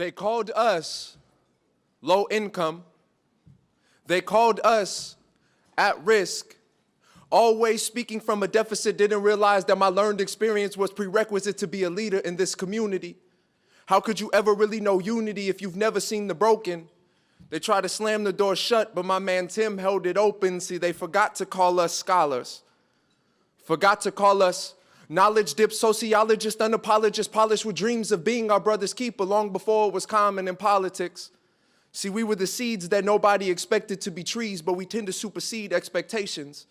They called us low income. They called us at risk. Always speaking from a deficit, didn't realize that my learned experience was prerequisite to be a leader in this community. How could you ever really know unity if you've never seen the broken? They tried to slam the door shut, but my man Tim held it open. See, they forgot to call us scholars. Forgot to call us knowledge-dipped sociologists, unapologists, polished with dreams of being our brother's keeper long before it was common in politics. See, we were the seeds that nobody expected to be trees, but we tend to supersede expectations,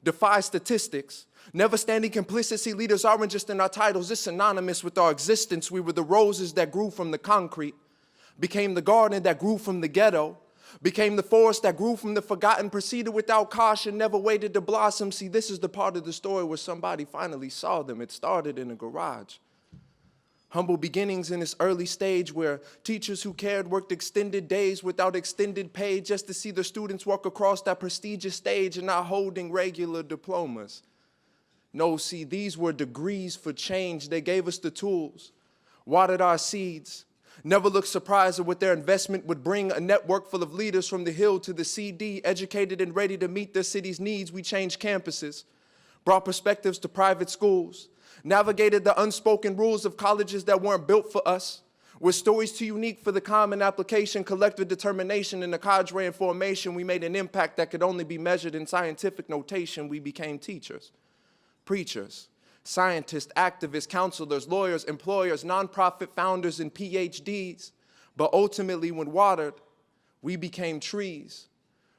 defy statistics. Never standing complicit, see, leaders aren't just in our titles, it's synonymous with our existence. We were the roses that grew from the concrete, became the garden that grew from the ghetto, became the forest that grew from the forgotten, proceeded without caution, never waited to blossom. See, this is the part of the story where somebody finally saw them. It started in a garage. Humble beginnings in this early stage where teachers who cared worked extended days without extended pay just to see the students walk across that prestigious stage and not holding regular diplomas. No, see, these were degrees for change. They gave us the tools, watered our seeds, never looked surprised at what their investment would bring, a network full of leaders from the hill to the CD, educated and ready to meet their city's needs. We changed campuses, brought perspectives to private schools, navigated the unspoken rules of colleges that weren't built for us, with stories too unique for the common application, collective determination, and the cadre and formation. We made an impact that could only be measured in scientific notation. We became teachers, preachers, scientists, activists, counselors, lawyers, employers, nonprofit founders, and PhDs. But ultimately, when watered, we became trees.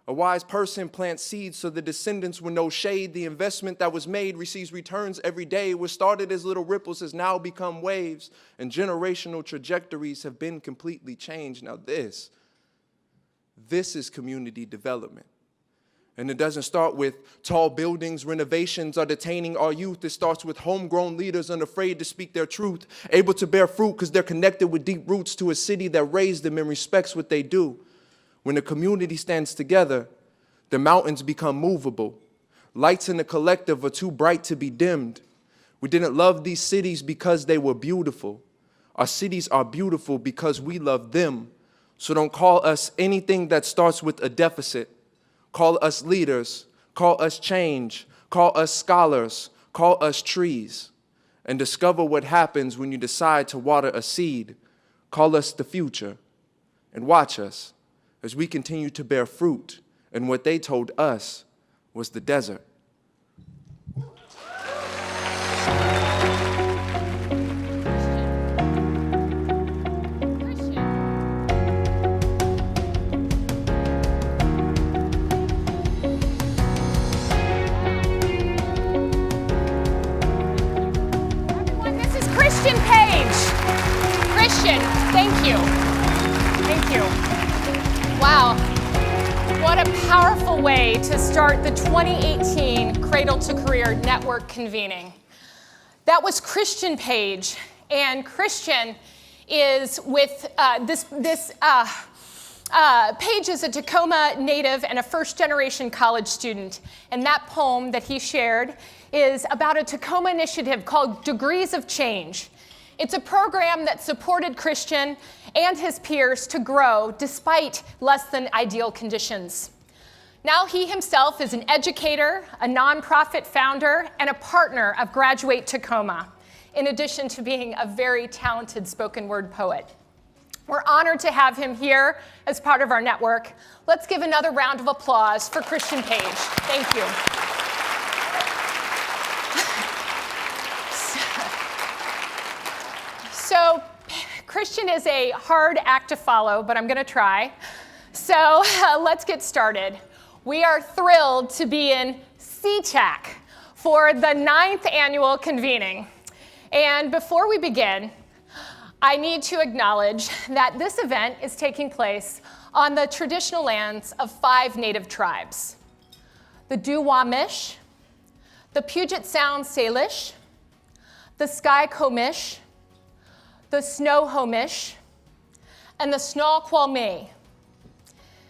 A wise person plants seeds so the descendants will know shade. The investment that was made receives returns every day. What started as little ripples has now become waves, and generational trajectories have been completely changed. Now this is community development. And it doesn't start with tall buildings, renovations, or detaining our youth. It starts with homegrown leaders unafraid to speak their truth, able to bear fruit because they're connected with deep roots to a city that raised them and respects what they do. When the community stands together, the mountains become movable. Lights in the collective are too bright to be dimmed. We didn't love these cities because they were beautiful. Our cities are beautiful because we love them. So don't call us anything that starts with a deficit. Call us leaders, call us change, call us scholars, call us trees, and discover what happens when you decide to water a seed. Call us the future, and watch us as we continue to bear fruit in what they told us was the desert. Christian Paige. Christian, thank you. Thank you. Wow. What a powerful way to start the 2018 Cradle to Career Network Convening. That was Christian Paige, and Christian is with Paige is a Tacoma native and a first-generation college student, and that poem that he shared is about a Tacoma initiative called Degrees of Change. It's a program that supported Christian and his peers to grow despite less than ideal conditions. Now he himself is an educator, a nonprofit founder, and a partner of Graduate Tacoma, in addition to being a very talented spoken word poet. We're honored to have him here as part of our network. Let's give another round of applause for Christian Paige. Thank you. So Christian is a hard act to follow, but I'm going to try. So let's get started. We are thrilled to be in SeaTac for the 9th annual convening. And before we begin, I need to acknowledge that this event is taking place on the traditional lands of 5 native tribes: the Duwamish, the Puget Sound Salish, the Skykomish, the Snohomish, and the Snoqualmie.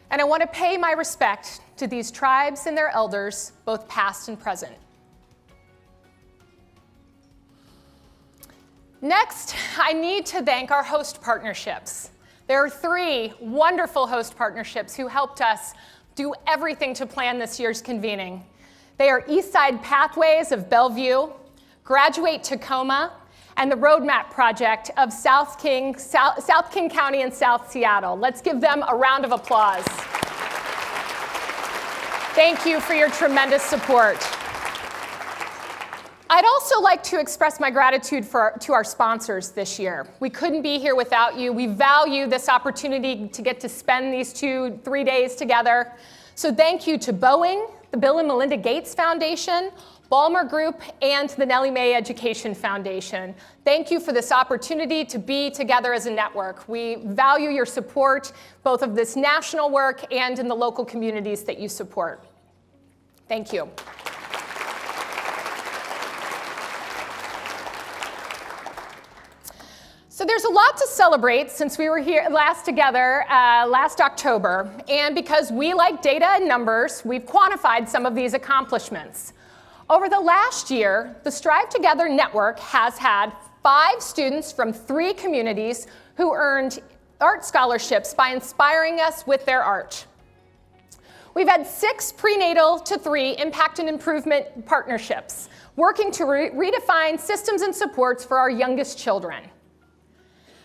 And I want to pay my respect to these tribes and their elders, both past and present. Next, I need to thank our host partnerships. There are 3 wonderful host partnerships who helped us do everything to plan this year's convening. They are Eastside Pathways of Bellevue, Graduate Tacoma, and the Roadmap Project of South King County and South Seattle. Let's give them a round of applause. Thank you for your tremendous support. I'd also like to express my gratitude to our sponsors this year. We couldn't be here without you. We value this opportunity to get to spend these 2-3 days together. So thank you to Boeing, the Bill and Melinda Gates Foundation, Ballmer Group, and the Nellie Mae Education Foundation. Thank you for this opportunity to be together as a network. We value your support, both of this national work and in the local communities that you support. Thank you. So there's a lot to celebrate since we were here last together last October. And because we like data and numbers, we've quantified some of these accomplishments. Over the last year, the StriveTogether Network has had 5 students from 3 communities who earned art scholarships by inspiring us with their art. We've had 6 prenatal to 3 impact and improvement partnerships, working to redefine systems and supports for our youngest children.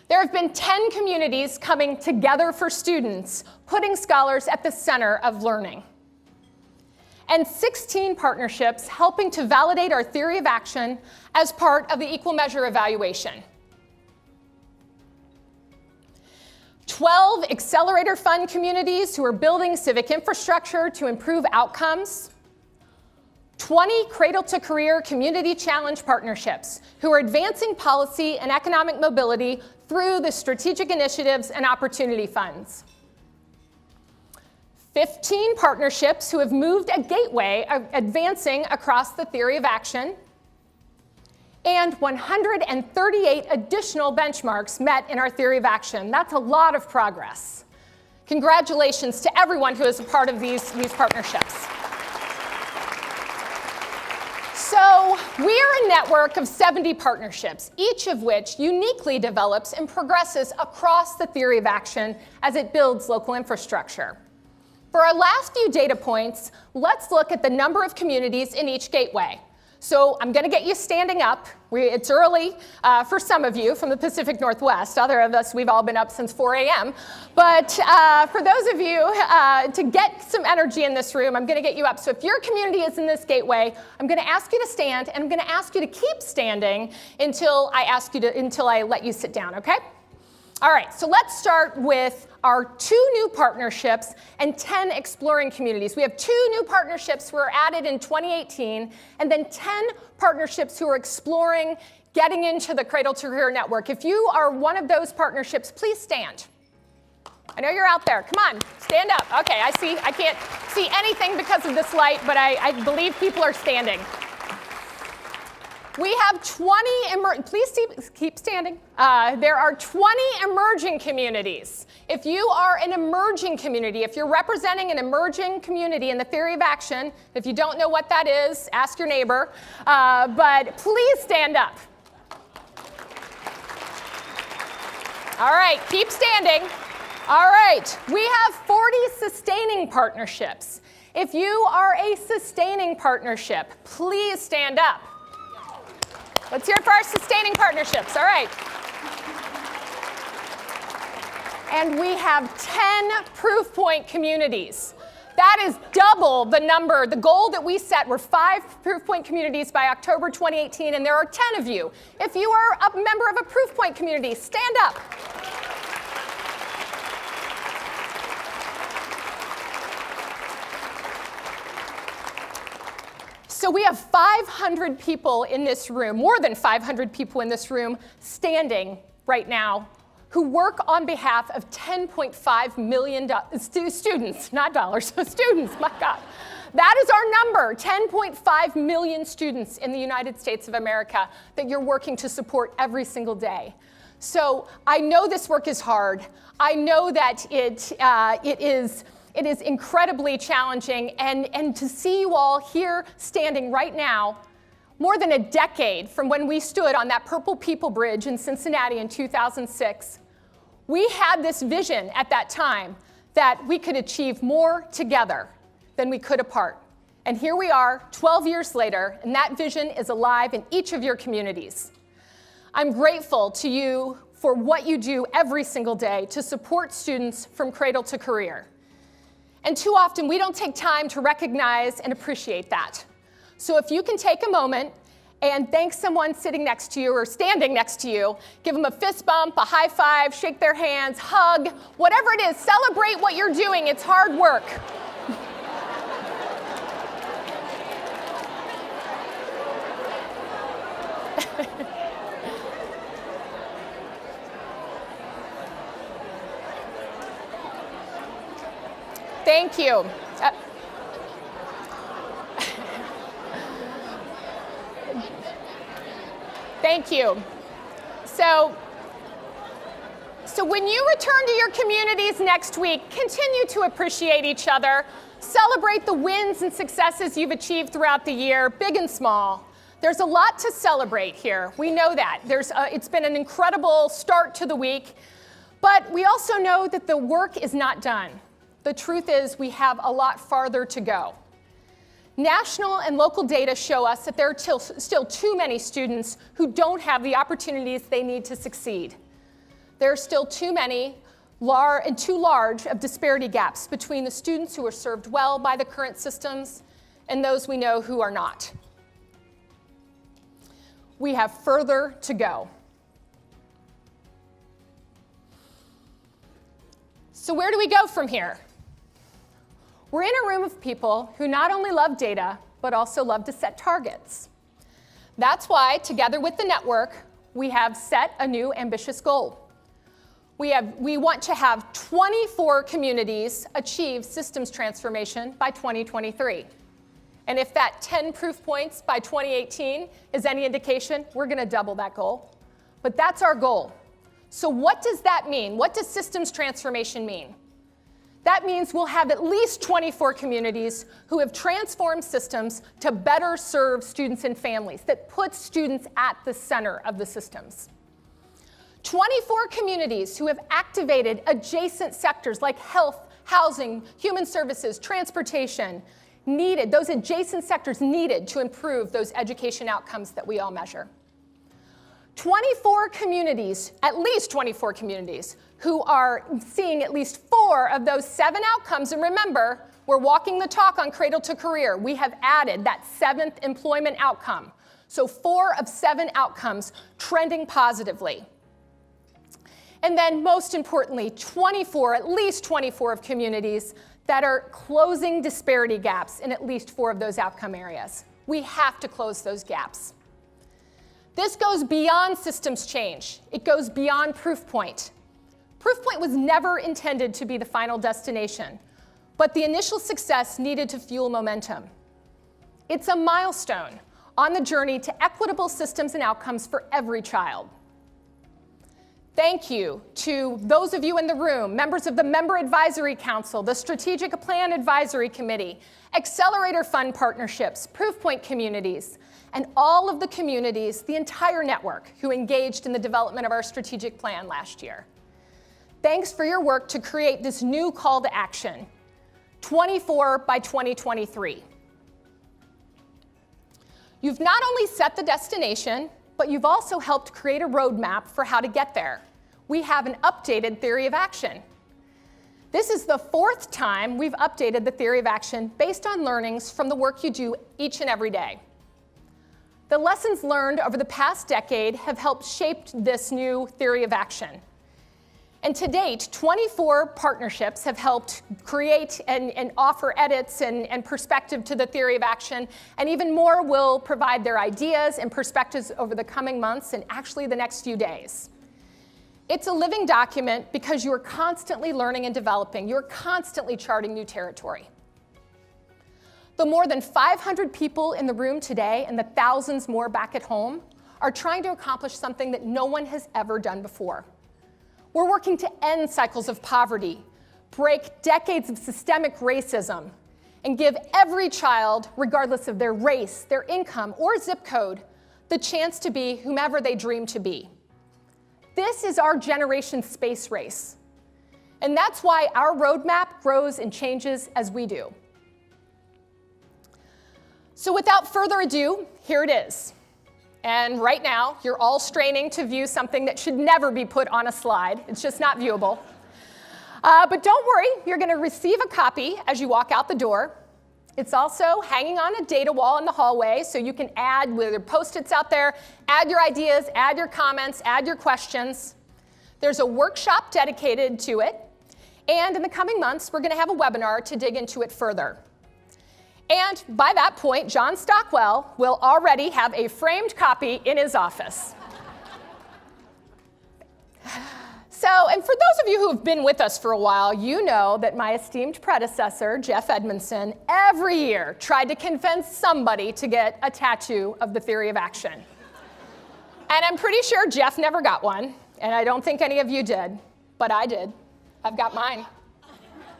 There have been 10 communities coming together for students, putting scholars at the center of learning. And 16 partnerships helping to validate our theory of action as part of the equal measure evaluation. 12 accelerator fund communities who are building civic infrastructure to improve outcomes. 20 Cradle to Career Community Challenge partnerships who are advancing policy and economic mobility through the strategic initiatives and opportunity funds. 15 partnerships who have moved a gateway of advancing across the theory of action. And 138 additional benchmarks met in our theory of action. That's a lot of progress. Congratulations to everyone who is a part of these partnerships. So we are a network of 70 partnerships, each of which uniquely develops and progresses across the theory of action as it builds local infrastructure. For our last few data points, let's look at the number of communities in each gateway. So I'm going to get you standing up. It's early for some of you from the Pacific Northwest. Other of us, we've all been up since 4 a.m. But for those of you, to get some energy in this room, I'm going to get you up. So if your community is in this gateway, I'm going to ask you to stand, and I'm going to ask you to keep standing until I let you sit down, okay? All right, so let's start with our 2 new partnerships and 10 exploring communities. We have 2 new partnerships who were added in 2018, and then 10 partnerships who are exploring getting into the Cradle to Career Network. If you are one of those partnerships, please stand. I know you're out there. Come on, stand up. Okay, I can't see anything because of this light, but I believe people are standing. We have 20, please keep standing. There are 20 emerging communities. If you are an emerging community, if you're representing an emerging community in the theory of action, if you don't know what that is, ask your neighbor, but please stand up. All right, keep standing. All right, we have 40 sustaining partnerships. If you are a sustaining partnership, please stand up. Let's hear it for our sustaining partnerships. All right. And we have 10 proof point communities. That is double the number. The goal that we set were 5 proof point communities by October 2018, and there are 10 of you. If you are a member of a proof point community, stand up. So we have 500 people in this room, more than 500 people in this room, standing right now, who work on behalf of 10.5 million students, not dollars, students, my God. That is our number, 10.5 million students in the United States of America that you're working to support every single day. So I know this work is hard. I know that it is incredibly challenging, and to see you all here standing right now, more than a decade from when we stood on that Purple People Bridge in Cincinnati in 2006, We had this vision at that time that we could achieve more together than we could apart. And here we are, 12 years later, and that vision is alive in each of your communities. I'm grateful to you for what you do every single day to support students from cradle to career. And too often, we don't take time to recognize and appreciate that. So if you can take a moment and thank someone sitting next to you or standing next to you, give them a fist bump, a high five, shake their hands, hug, whatever it is, celebrate what you're doing. It's hard work. Thank you. Thank you. So when you return to your communities next week, continue to appreciate each other. Celebrate the wins and successes you've achieved throughout the year, big and small. There's a lot to celebrate here. We know that. It's been an incredible start to the week, but we also know that the work is not done. The truth is we have a lot farther to go. National and local data show us that there are still too many students who don't have the opportunities they need to succeed. There are still too many and too large of disparity gaps between the students who are served well by the current systems and those we know who are not. We have further to go. So where do we go from here? We're in a room of people who not only love data, but also love to set targets. That's why, together with the network, we have set a new ambitious goal. We want to have 24 communities achieve systems transformation by 2023. And if that 10 proof points by 2018 is any indication, we're going to double that goal. But that's our goal. So what does that mean? What does systems transformation mean? That means we'll have at least 24 communities who have transformed systems to better serve students and families, that put students at the center of the systems. 24 communities who have activated adjacent sectors like health, housing, human services, transportation, those adjacent sectors needed to improve those education outcomes that we all measure. 24 communities, at least 24 communities, who are seeing at least 4 of those 7 outcomes. And remember, we're walking the talk on cradle to career. We have added that 7th employment outcome. So 4 of 7 outcomes trending positively. And then most importantly, at least 24 of communities that are closing disparity gaps in at least 4 of those outcome areas. We have to close those gaps. This goes beyond systems change. It goes beyond Proofpoint. Proofpoint was never intended to be the final destination, but the initial success needed to fuel momentum. It's a milestone on the journey to equitable systems and outcomes for every child. Thank you to those of you in the room, members of the Member Advisory Council, the Strategic Plan Advisory Committee, Accelerator Fund partnerships, Proofpoint communities, and all of the communities, the entire network, who engaged in the development of our strategic plan last year. Thanks for your work to create this new call to action, 24 by 2023. You've not only set the destination, but you've also helped create a roadmap for how to get there. We have an updated theory of action. This is the 4th time we've updated the theory of action based on learnings from the work you do each and every day. The lessons learned over the past decade have helped shape this new theory of action. And to date, 24 partnerships have helped create and offer edits and perspective to the theory of action, and even more will provide their ideas and perspectives over the coming months and actually the next few days. It's a living document because you're constantly learning and developing. You're constantly charting new territory. The more than 500 people in the room today and the thousands more back at home are trying to accomplish something that no one has ever done before. We're working to end cycles of poverty, break decades of systemic racism, and give every child, regardless of their race, their income, or zip code, the chance to be whomever they dream to be. This is our generation's space race. And that's why our roadmap grows and changes as we do. So without further ado, here it is. And right now, you're all straining to view something that should never be put on a slide. It's just not viewable. But don't worry, you're going to receive a copy as you walk out the door. It's also hanging on a data wall in the hallway, so you can add, with your Post-its out there, add your ideas, add your comments, add your questions. There's a workshop dedicated to it. And in the coming months, we're going to have a webinar to dig into it further. And by that point, John Stockwell will already have a framed copy in his office. So, and for those of you who have been with us for a while, you know that my esteemed predecessor, Jeff Edmondson, every year tried to convince somebody to get a tattoo of the theory of action. And I'm pretty sure Jeff never got one, and I don't think any of you did, but I did. I've got mine.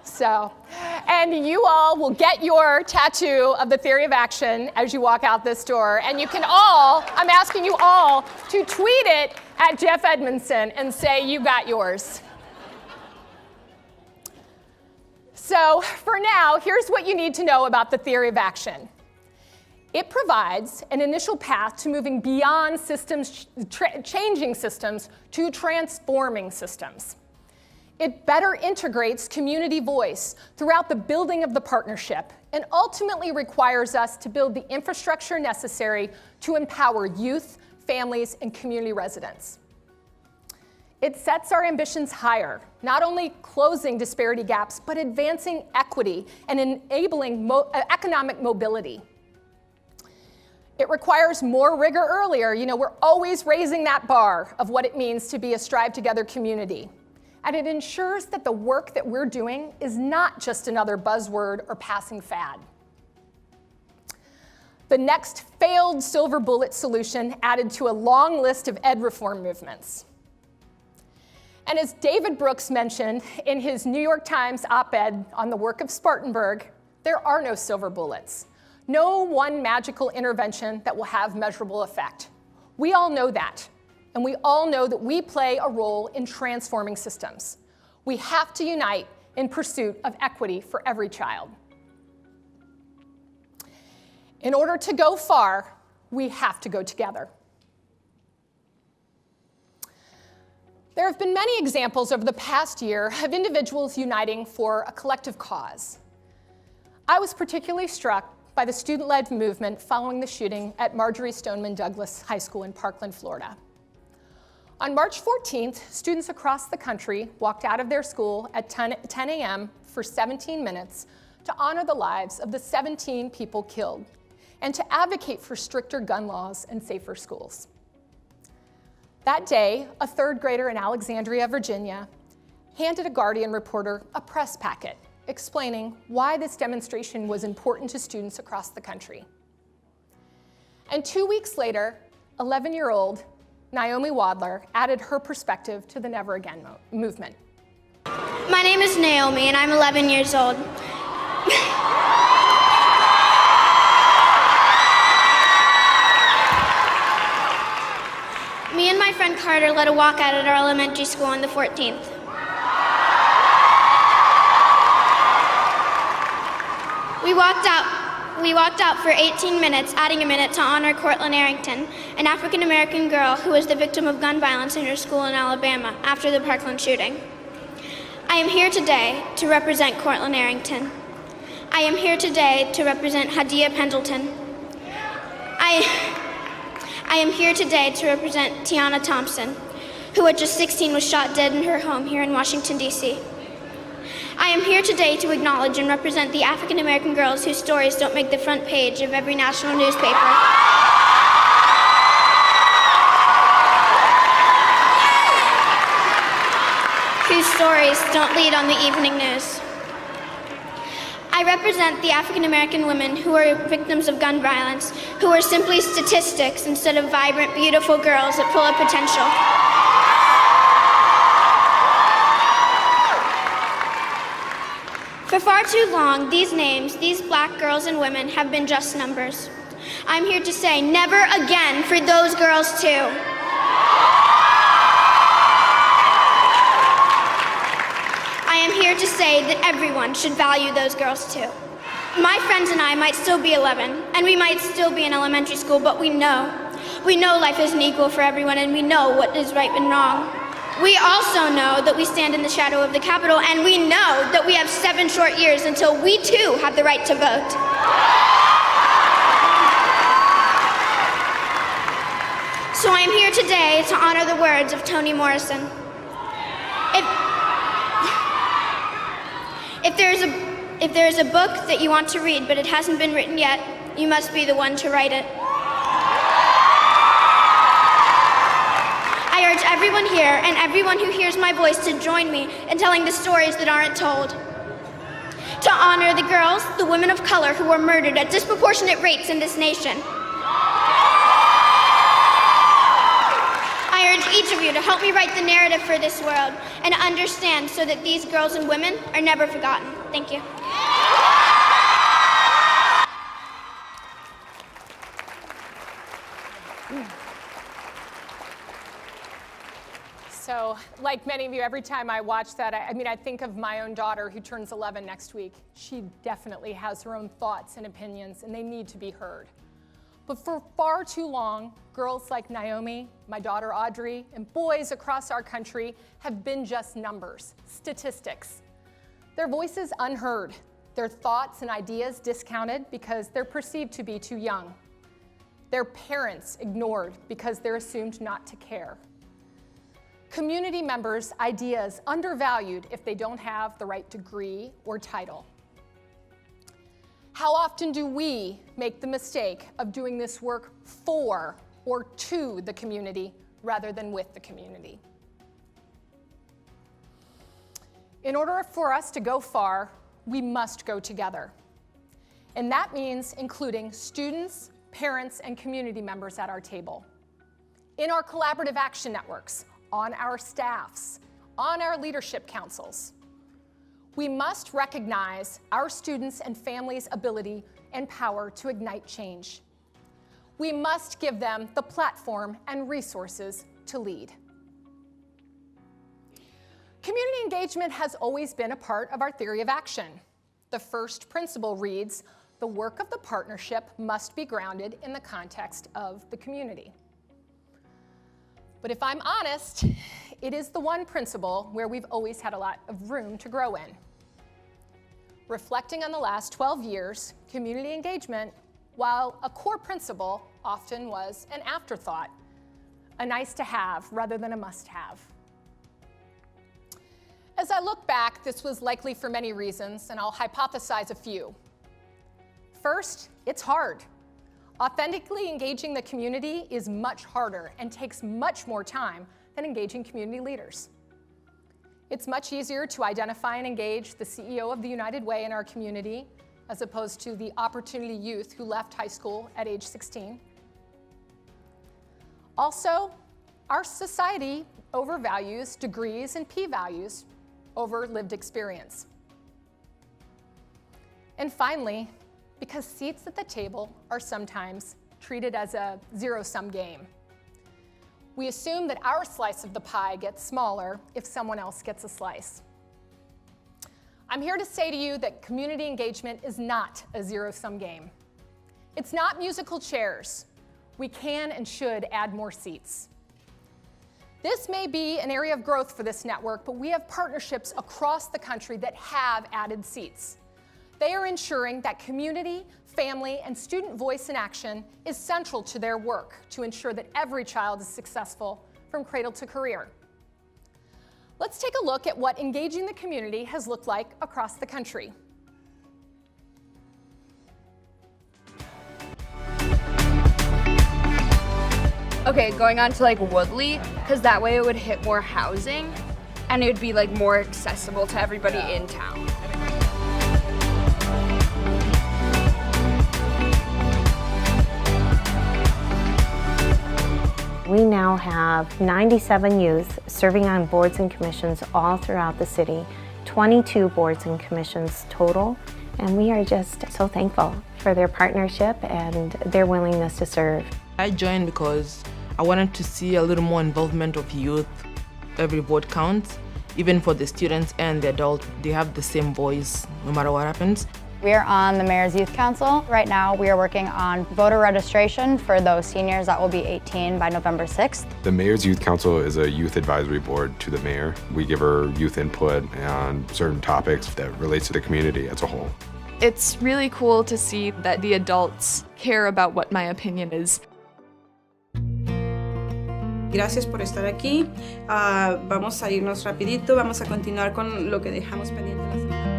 So, and you all will get your tattoo of the theory of action as you walk out this door. And you can all, I'm asking you all to tweet it at Jeff Edmondson and say you got yours. So for now, here's what you need to know about the theory of action. It provides an initial path to moving beyond systems, changing systems to transforming systems. It better integrates community voice throughout the building of the partnership and ultimately requires us to build the infrastructure necessary to empower youth, families, and community residents. It sets our ambitions higher, not only closing disparity gaps, but advancing equity and enabling economic mobility. It requires more rigor earlier. You know, we're always raising that bar of what it means to be a StriveTogether community. And it ensures that the work that we're doing is not just another buzzword or passing fad. The next failed silver bullet solution added to a long list of ed reform movements. And as David Brooks mentioned in his New York Times op-ed on the work of Spartanburg, there are no silver bullets. No one magical intervention that will have measurable effect. We all know that. And we all know that we play a role in transforming systems. We have to unite in pursuit of equity for every child. In order to go far, we have to go together. There have been many examples over the past year of individuals uniting for a collective cause. I was particularly struck by the student-led movement following the shooting at Marjory Stoneman Douglas High School in Parkland, Florida. On March 14th, students across the country walked out of their school at 10 a.m. for 17 minutes to honor the lives of the 17 people killed and to advocate for stricter gun laws and safer schools. That day, a third grader in Alexandria, Virginia, handed a Guardian reporter a press packet explaining why this demonstration was important to students across the country. And 2 weeks later, 11-year-old Naomi Wadler added her perspective to the Never Again movement. My name is Naomi, and I'm 11 years old. Me and my friend Carter led a walkout at our elementary school on the 14th. We walked out for 18 minutes, adding a minute to honor Cortland Arrington, an African-American girl who was the victim of gun violence in her school in Alabama after the Parkland shooting. I am here today to represent Cortland Arrington. I am here today to represent Hadia Pendleton. I am here today to represent Tiana Thompson, who at just 16 was shot dead in her home here in Washington, D.C. I am here today to acknowledge and represent the African-American girls whose stories don't make the front page of every national newspaper. Whose stories don't lead on the evening news. I represent the African-American women who are victims of gun violence, who are simply statistics instead of vibrant, beautiful girls that full of potential. For far too long, these names, these black girls and women, have been just numbers. I'm here to say never again for those girls too. say that everyone should value those girls too. My friends and I might still be 11, and we might still be in elementary school, but we know life isn't equal for everyone, and we know what is right and wrong. We also know that we stand in the shadow of the Capitol, and we know that we have 7 short years until we too have the right to vote. So I am here today to honor the words of Toni Morrison. If there is a book that you want to read but it hasn't been written yet, you must be the one to write it. I urge everyone here and everyone who hears my voice to join me in telling the stories that aren't told. To honor the girls, the women of color who were murdered at disproportionate rates in this nation. I urge each of you to help me write the narrative for this world and to understand so that these girls and women are never forgotten. Thank you. So, like many of you, every time I watch that, I think of my own daughter who turns 11 next week. She definitely has her own thoughts and opinions, and they need to be heard. But for far too long, girls like Naomi, my daughter Audrey, and boys across our country have been just numbers, statistics. Their voices unheard, their thoughts and ideas discounted because they're perceived to be too young. Their parents ignored because they're assumed not to care. Community members' ideas undervalued if they don't have the right degree or title. How often do we make the mistake of doing this work for or to the community rather than with the community? In order for us to go far, we must go together. And that means including students, parents, and community members at our table. In our collaborative action networks, on our staffs, on our leadership councils. We must recognize our students' and families' ability and power to ignite change. We must give them the platform and resources to lead. Community engagement has always been a part of our theory of action. The first principle reads, the work of the partnership must be grounded in the context of the community. But if I'm honest, it is the one principle where we've always had a lot of room to grow in. Reflecting on the last 12 years, community engagement, while a core principle, often was an afterthought, a nice to have rather than a must have. As I look back, this was likely for many reasons, and I'll hypothesize a few. First, it's hard. Authentically engaging the community is much harder and takes much more time than engaging community leaders. It's much easier to identify and engage the CEO of the United Way in our community as opposed to the opportunity youth who left high school at age 16. Also, our society overvalues degrees and p-values over lived experience. And finally, because seats at the table are sometimes treated as a zero-sum game. We assume that our slice of the pie gets smaller if someone else gets a slice. I'm here to say to you that community engagement is not a zero-sum game. It's not musical chairs. We can and should add more seats. This may be an area of growth for this network, but we have partnerships across the country that have added seats. They are ensuring that community, family, and student voice in action is central to their work to ensure that every child is successful from cradle to career. Let's take a look at what engaging the community has looked like across the country. Okay, going on to like Woodley, because that way it would hit more housing and it would be like more accessible to everybody in town. We now have 97 youth serving on boards and commissions all throughout the city, 22 boards and commissions total, and we are just so thankful for their partnership and their willingness to serve. I joined because I wanted to see a little more involvement of youth. Every board counts, even for the students and the adult, they have the same voice no matter what happens. We are on the Mayor's Youth Council. Right now, we are working on voter registration for those seniors that will be 18 by November 6th. The Mayor's Youth Council is a youth advisory board to the mayor. We give her youth input on certain topics that relates to the community as a whole. It's really cool to see that the adults care about what my opinion is. Gracias por estar aquí. Vamos a irnos rapidito, vamos a continuar con lo que dejamos pendiente la semana.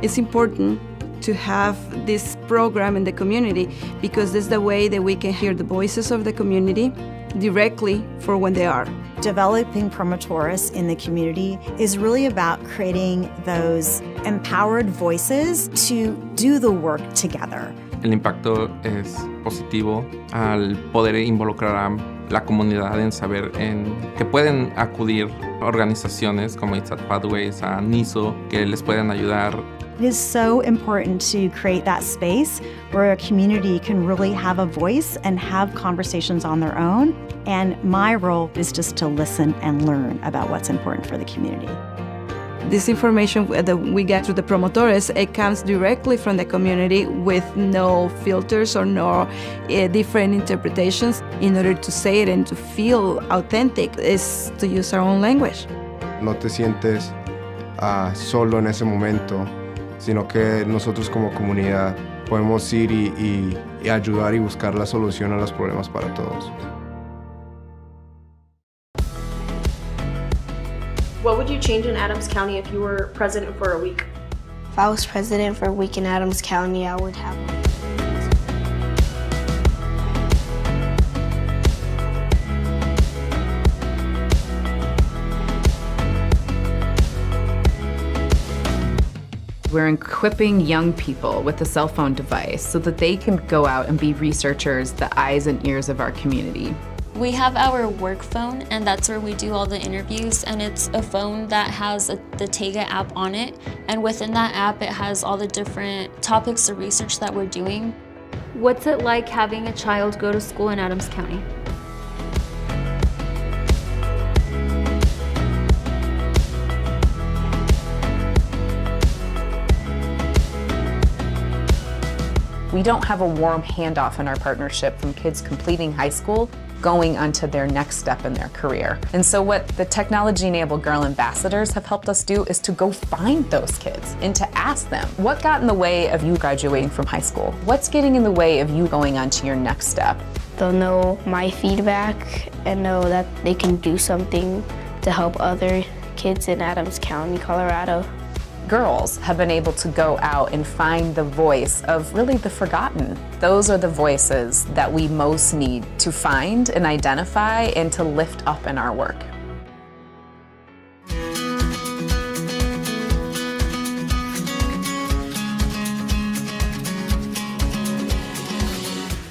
It's important to have this program in the community because this is the way that we can hear the voices of the community directly for when they are. Developing promotores in the community is really about creating those empowered voices to do the work together. El impacto es positivo al poder involucrar a la comunidad en saber que pueden acudir a organizaciones como It's Pathways, a NISO, que les pueden ayudar. It is so important to create that space where a community can really have a voice and have conversations on their own. And my role is just to listen and learn about what's important for the community. This information that we get through the promotores, it comes directly from the community with no filters or no different interpretations. In order to say it and to feel authentic is to use our own language. No te sientes solo en ese momento, sino que nosotros como comunidad podemos ir y ayudar y buscar la solución a los problemas para todos. What would you change in Adams County if you were president for a week? If I was president for a week in Adams County, I would have We're equipping young people with a cell phone device so that they can go out and be researchers, the eyes and ears of our community. We have our work phone, and that's where we do all the interviews, and it's a phone that has the Tega app on it, and within that app it has all the different topics of research that we're doing. What's it like having a child go to school in Adams County? We don't have a warm handoff in our partnership from kids completing high school going onto their next step in their career. And so what the technology-enabled girl ambassadors have helped us do is to go find those kids and to ask them, what got in the way of you graduating from high school? What's getting in the way of you going on to your next step? They'll know my feedback and know that they can do something to help other kids in Adams County, Colorado. Girls have been able to go out and find the voice of really the forgotten. Those are the voices that we most need to find and identify and to lift up in our work.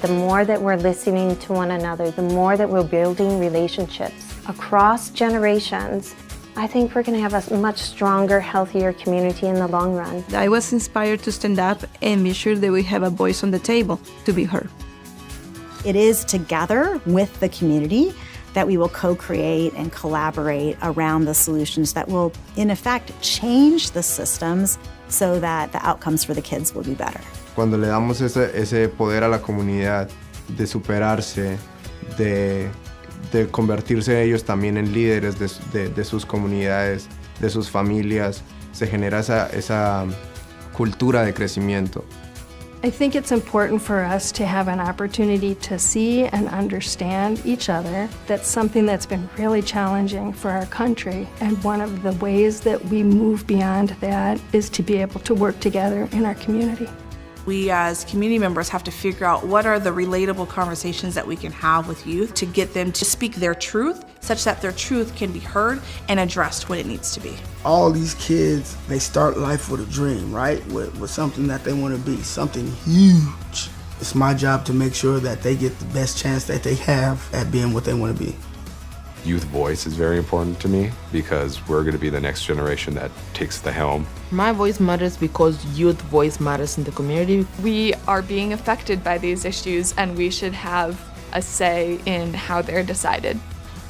The more that we're listening to one another, the more that we're building relationships across generations, I think we're going to have a much stronger, healthier community in the long run. I was inspired to stand up and be sure that we have a voice on the table to be heard. It is together with the community that we will co-create and collaborate around the solutions that will, in effect, change the systems so that the outcomes for the kids will be better. Cuando le damos ese poder a la comunidad de superarse, de convertirse ellos también en líderes de sus comunidades, de sus familias, se genera esa cultura de crecimiento. I think it's important for us to have an opportunity to see and understand each other. That's something that's been really challenging for our country. And one of the ways that we move beyond that is to be able to work together in our community. We as community members have to figure out what are the relatable conversations that we can have with youth to get them to speak their truth such that their truth can be heard and addressed when it needs to be. All these kids, they start life with a dream, right? With something that they want to be, something huge. It's my job to make sure that they get the best chance that they have at being what they want to be. Youth voice is very important to me because we're going to be the next generation that takes the helm. My voice matters because youth voice matters in the community. We are being affected by these issues, and we should have a say in how they're decided.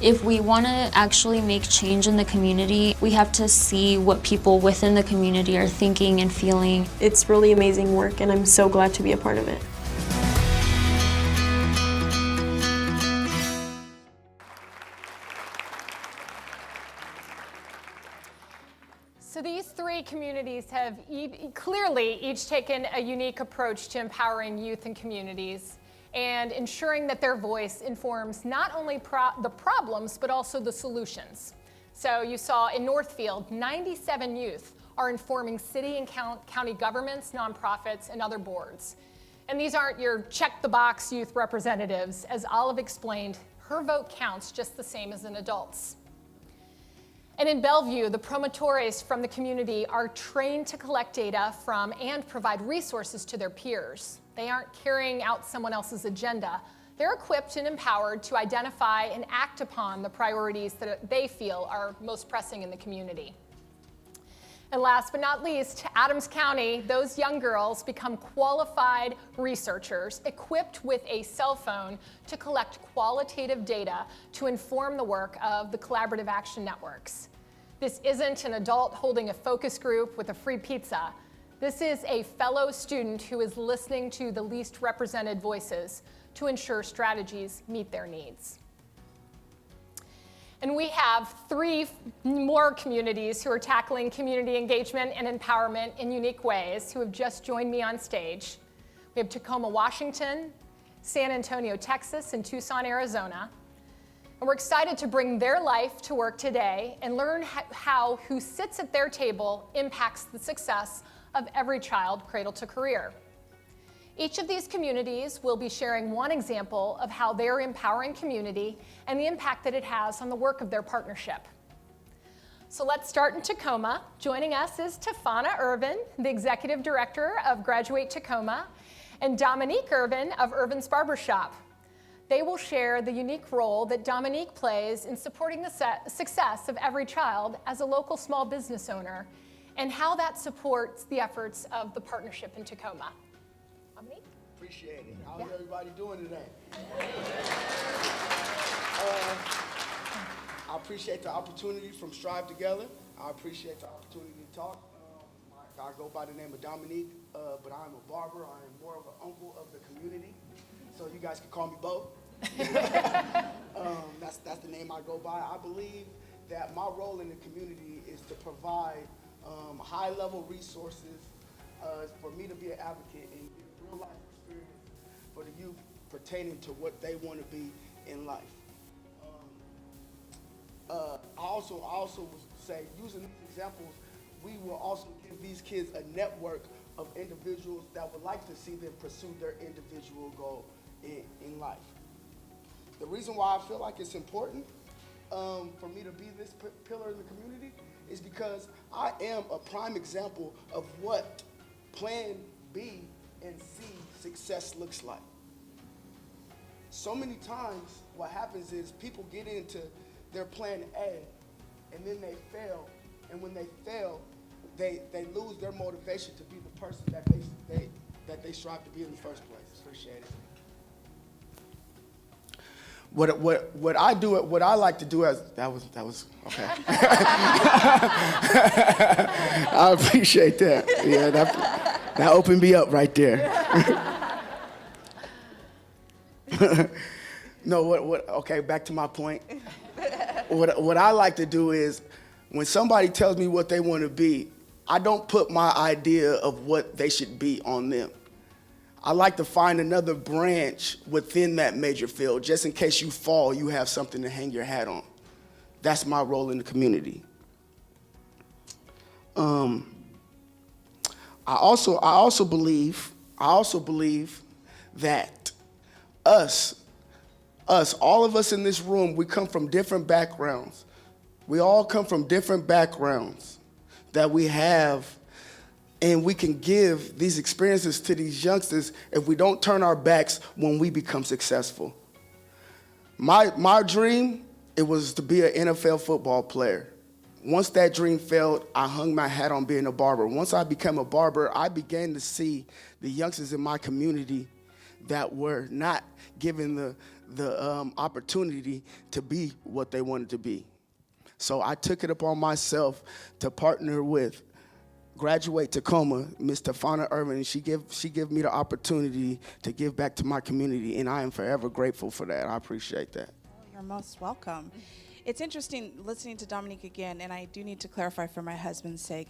If we want to actually make change in the community, we have to see what people within the community are thinking and feeling. It's really amazing work, and I'm so glad to be a part of it. So these three communities have clearly each taken a unique approach to empowering youth and communities and ensuring that their voice informs not only the problems, but also the solutions. So you saw in Northfield, 97 youth are informing city and county governments, nonprofits, and other boards. And these aren't your check-the-box youth representatives. As Olive explained, her vote counts just the same as an adult's. And in Bellevue, the promotores from the community are trained to collect data from and provide resources to their peers. They aren't carrying out someone else's agenda. They're equipped and empowered to identify and act upon the priorities that they feel are most pressing in the community. And last but not least, Adams County, those young girls become qualified researchers equipped with a cell phone to collect qualitative data to inform the work of the collaborative action networks. This isn't an adult holding a focus group with a free pizza. This is a fellow student who is listening to the least represented voices to ensure strategies meet their needs. And we have 3 more communities who are tackling community engagement and empowerment in unique ways who have just joined me on stage. We have Tacoma, Washington, San Antonio, Texas, and Tucson, Arizona. And we're excited to bring their life to work today and learn how who sits at their table impacts the success of every child cradle to career. Each of these communities will be sharing one example of how they're empowering community and the impact that it has on the work of their partnership. So let's start in Tacoma. Joining us is Tafana Irvin, the Executive Director of Graduate Tacoma, and Dominique Irvin of Irvin's Barbershop. They will share the unique role that Dominique plays in supporting the success of every child as a local small business owner and how that supports the efforts of the partnership in Tacoma. Dominique? Appreciate it. How's everybody doing today? I appreciate the opportunity from StriveTogether. I appreciate the opportunity to talk. I go by the name of Dominique, but I'm a barber. I am more of an uncle of the community, so you guys can call me both. That's the name I go by. I believe that my role in the community is to provide high-level resources for me to be an advocate and get real-life experience for the youth pertaining to what they want to be in life. I also would say, using these examples, we will also give these kids a network of individuals that would like to see them pursue their individual goal in life. The reason why I feel like it's important for me to be this pillar in the community is because I am a prime example of what Plan B and C success looks like. So many times what happens is people get into their Plan A and then they fail, and when they fail, they lose their motivation to be the person that they strive to be in the first place. Appreciate it. What I like to do as that was okay. I appreciate that. Yeah, that opened me up right there. No, okay, back to my point. What I like to do is when somebody tells me what they want to be, I don't put my idea of what they should be on them. I like to find another branch within that major field, just in case you fall, you have something to hang your hat on. That's my role in the community. I also believe that all of us in this room, we come from different backgrounds. We all come from different backgrounds that we have. And we can give these experiences to these youngsters if we don't turn our backs when we become successful. My dream it was to be an NFL football player. Once that dream failed, I hung my hat on being a barber. Once I became a barber, I began to see the youngsters in my community that were not given the opportunity to be what they wanted to be. So I took it upon myself to partner with Graduate Tacoma, Ms. Tafana Irvin, and she gave me the opportunity to give back to my community, and I am forever grateful for that. I appreciate that. You're most welcome. It's interesting listening to Dominique again, and I do need to clarify for my husband's sake.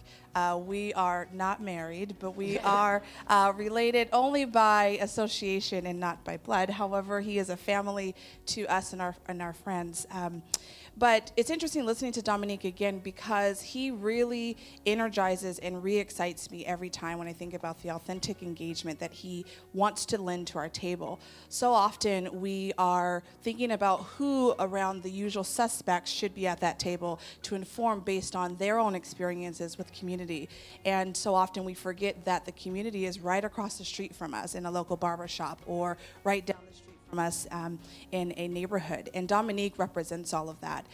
We are not married, but we are related only by association and not by blood. However, he is a family to us and our friends. But it's interesting listening to Dominique again because he really energizes and re-excites me every time when I think about the authentic engagement that he wants to lend to our table. So often we are thinking about who around the usual suspects should be at that table to inform based on their own experiences with community. And so often we forget that the community is right across the street from us in a local barbershop or right down the street from us in a neighborhood. And Dominique represents all of that.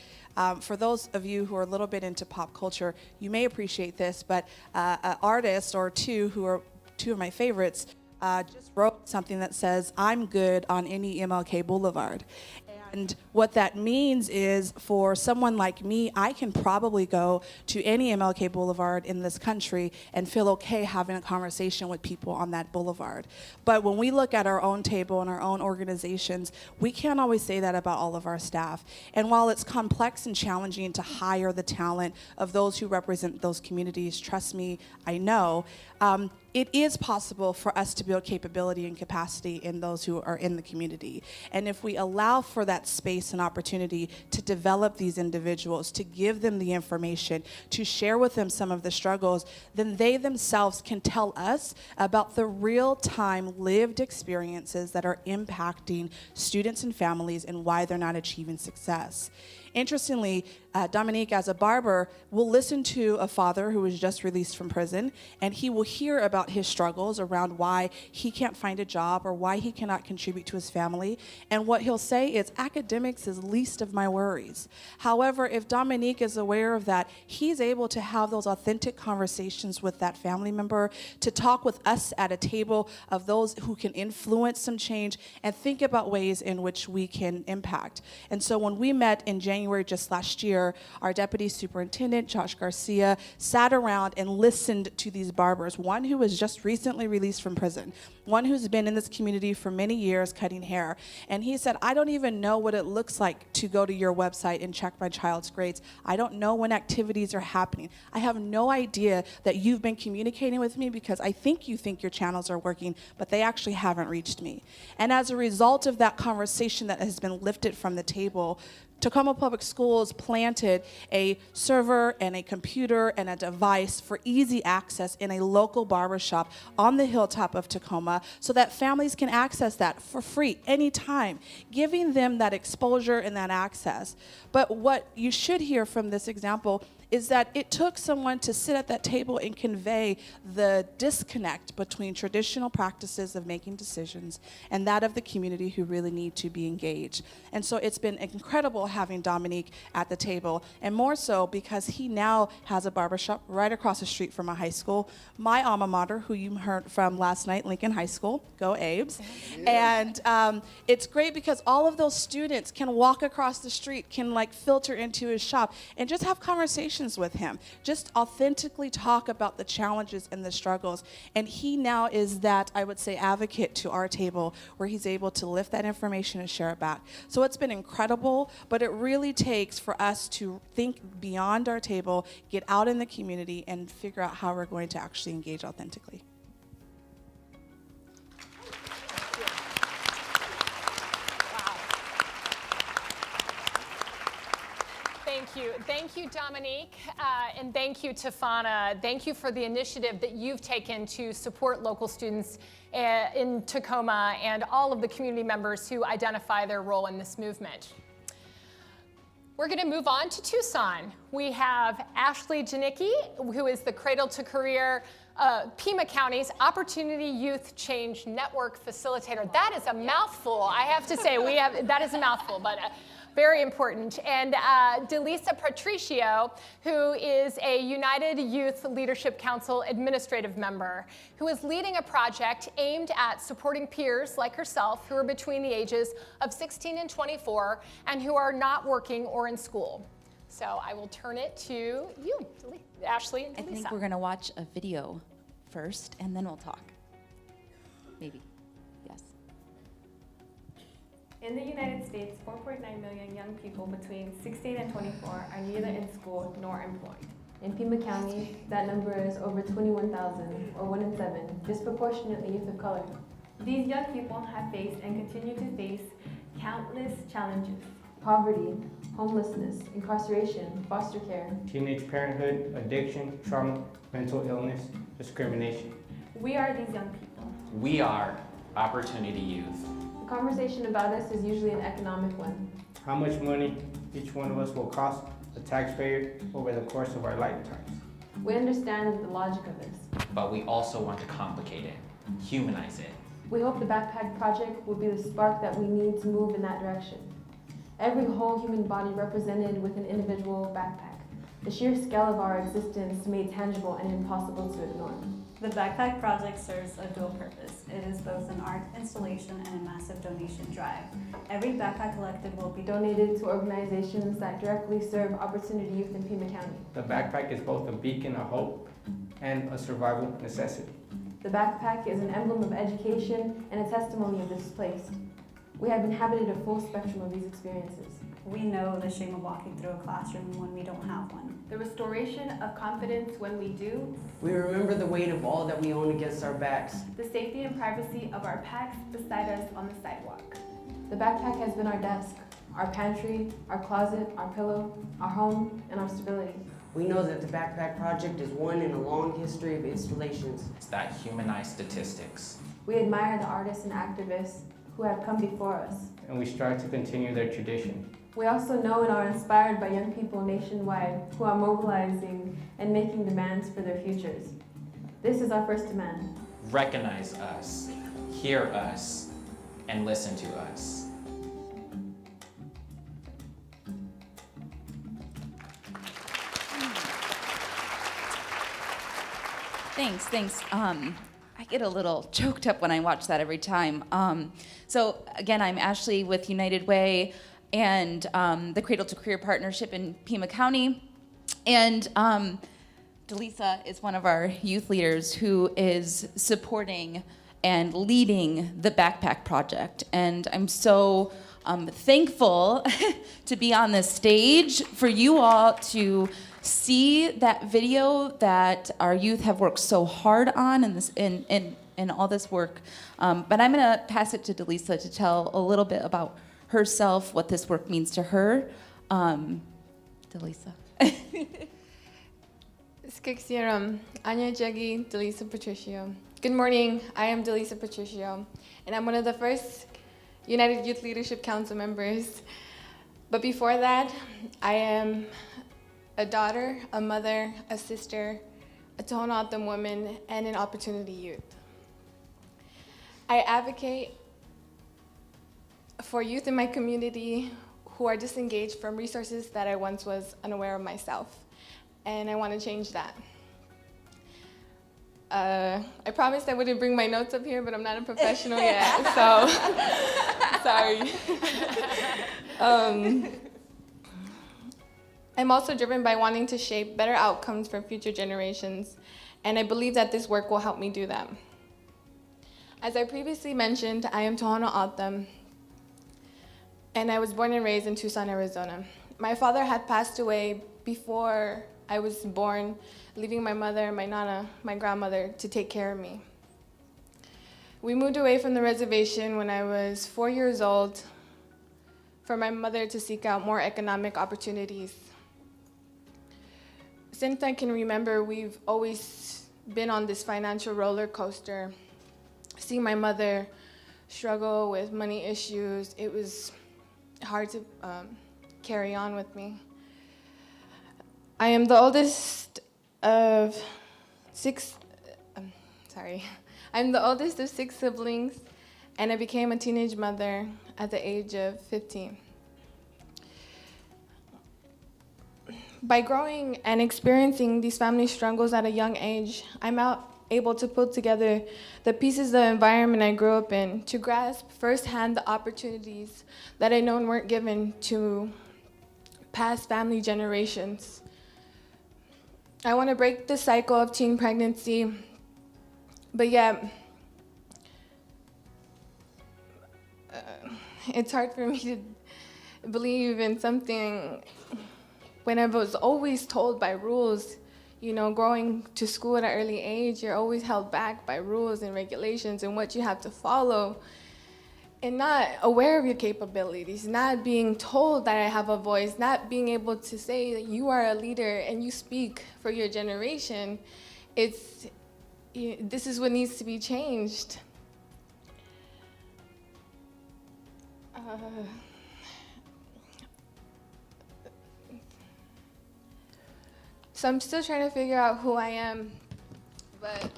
For those of you who are a little bit into pop culture, you may appreciate this, but an artist or two who are two of my favorites just wrote something that says, "I'm good on any MLK Boulevard." And what that means is for someone like me, I can probably go to any MLK Boulevard in this country and feel okay having a conversation with people on that boulevard. But when we look at our own table and our own organizations, we can't always say that about all of our staff. And while it's complex and challenging to hire the talent of those who represent those communities, trust me, I know, it is possible for us to build capability and capacity in those who are in the community. And if we allow for that space and opportunity to develop these individuals, to give them the information, to share with them some of the struggles, then they themselves can tell us about the real-time lived experiences that are impacting students and families and why they're not achieving success. Interestingly, Dominique, as a barber, will listen to a father who was just released from prison, and he will hear about his struggles around why he can't find a job or why he cannot contribute to his family. And what he'll say is, academics is least of my worries. However, if Dominique is aware of that, he's able to have those authentic conversations with that family member, to talk with us at a table of those who can influence some change and think about ways in which we can impact. And so when we met in January just last year, our deputy superintendent, Josh Garcia, sat around and listened to these barbers, one who was just recently released from prison, one who's been in this community for many years cutting hair. And he said, I don't even know what it looks like to go to your website and check my child's grades. I don't know when activities are happening. I have no idea that you've been communicating with me because I think you think your channels are working, but they actually haven't reached me. And as a result of that conversation that has been lifted from the table, Tacoma Public Schools planted a server and a computer and a device for easy access in a local barbershop on the hilltop of Tacoma so that families can access that for free anytime, giving them that exposure and that access. But what you should hear from this example is that it took someone to sit at that table and convey the disconnect between traditional practices of making decisions and that of the community who really need to be engaged. And so it's been incredible having Dominique at the table, and more so because he now has a barbershop right across the street from a high school, my alma mater, who you heard from last night, Lincoln High School, go Abes. Yeah. And it's great because all of those students can walk across the street, can like filter into his shop and just have conversations with him, just authentically talk about the challenges and the struggles. And he now is that, I would say, advocate to our table where he's able to lift that information and share it back. So it's been incredible, but it really takes for us to think beyond our table, get out in the community, and figure out how we're going to actually engage authentically. Thank you, Dominique, and thank you, Tafana. Thank you for the initiative that you've taken to support local students in Tacoma and all of the community members who identify their role in this movement. We're going to move on to Tucson. We have Ashley Janicki, who is the Cradle to Career Pima County's Opportunity Youth Change Network Facilitator. That is a mouthful, I have to say. That is a mouthful, but Very important. And Delisa Patricio, who is a United Youth Leadership Council administrative member, who is leading a project aimed at supporting peers like herself who are between the ages of 16 and 24 and who are not working or in school. So I will turn it to you, Ashley and Delisa. I think we're going to watch a video first, and then we'll talk. Maybe. Yes. In the United States, 4.9 million young people between 16 and 24 are neither in school nor employed. In Pima County, that number is over 21,000, or 1 in 7, disproportionately youth of color. These young people have faced and continue to face countless challenges: poverty, homelessness, incarceration, foster care, teenage parenthood, addiction, trauma, mental illness, discrimination. We are these young people. We are Opportunity Youth. The conversation about us is usually an economic one. How much money each one of us will cost the taxpayer over the course of our lifetimes. We understand the logic of this. But we also want to complicate it, humanize it. We hope the Backpack Project will be the spark that we need to move in that direction. Every whole human body represented with an individual backpack. The sheer scale of our existence made tangible and impossible to ignore. The Backpack Project serves a dual purpose. It is both an art installation and a massive donation drive. Every backpack collected will be donated to organizations that directly serve Opportunity Youth in Pima County. The backpack is both a beacon of hope and a survival necessity. The backpack is an emblem of education and a testimony of displaced. We have inhabited a full spectrum of these experiences. We know the shame of walking through a classroom when we don't have one. The restoration of confidence when we do. We remember the weight of all that we own against our backs. The safety and privacy of our packs beside us on the sidewalk. The backpack has been our desk, our pantry, our closet, our pillow, our home, and our stability. We know that the Backpack Project is one in a long history of installations. It's that humanized statistics. We admire the artists and activists who have come before us. And we strive to continue their tradition. We also know and are inspired by young people nationwide who are mobilizing and making demands for their futures. This is our first demand. Recognize us, hear us, and listen to us. Thanks. I get a little choked up when I watch that every time. So again, I'm Ashley with United Way and the Cradle to Career Partnership in Pima County. And Delisa is one of our youth leaders who is supporting and leading the Backpack Project. And I'm so thankful to be on this stage for you all to see that video that our youth have worked so hard on in all this work. But I'm gonna pass it to Delisa to tell a little bit about herself, what this work means to her. Delisa. Anya Jegi, Delisa Patricio. Good morning, I am Delisa Patricio, and I'm one of the first United Youth Leadership Council members. But before that, I am a daughter, a mother, a sister, a Tohono O'odham woman, and an Opportunity Youth. I advocate for youth in my community who are disengaged from resources that I once was unaware of myself, and I want to change that. I promised I wouldn't bring my notes up here, but I'm not a professional yet, so sorry. I'm also driven by wanting to shape better outcomes for future generations, and I believe that this work will help me do that. As I previously mentioned, I am Tohono O'odham, and I was born and raised in Tucson, Arizona. My father had passed away before I was born, leaving my mother, my nana, my grandmother, to take care of me. We moved away from the reservation when I was 4 years old for my mother to seek out more economic opportunities. Since I can remember, we've always been on this financial roller coaster. Seeing my mother struggle with money issues, it was hard to carry on with me. I am the oldest of I'm the oldest of 6 siblings, and I became a teenage mother at the age of 15. By growing and experiencing these family struggles at a young age, I'm able to put together the pieces of the environment I grew up in to grasp firsthand the opportunities that I know weren't given to past family generations. I want to break the cycle of teen pregnancy, but yet it's hard for me to believe in something when I was always told by rules. You know, growing to school at an early age, you're always held back by rules and regulations and what you have to follow, and not aware of your capabilities, not being told that I have a voice, not being able to say that you are a leader and you speak for your generation. This is what needs to be changed. So I'm still trying to figure out who I am, but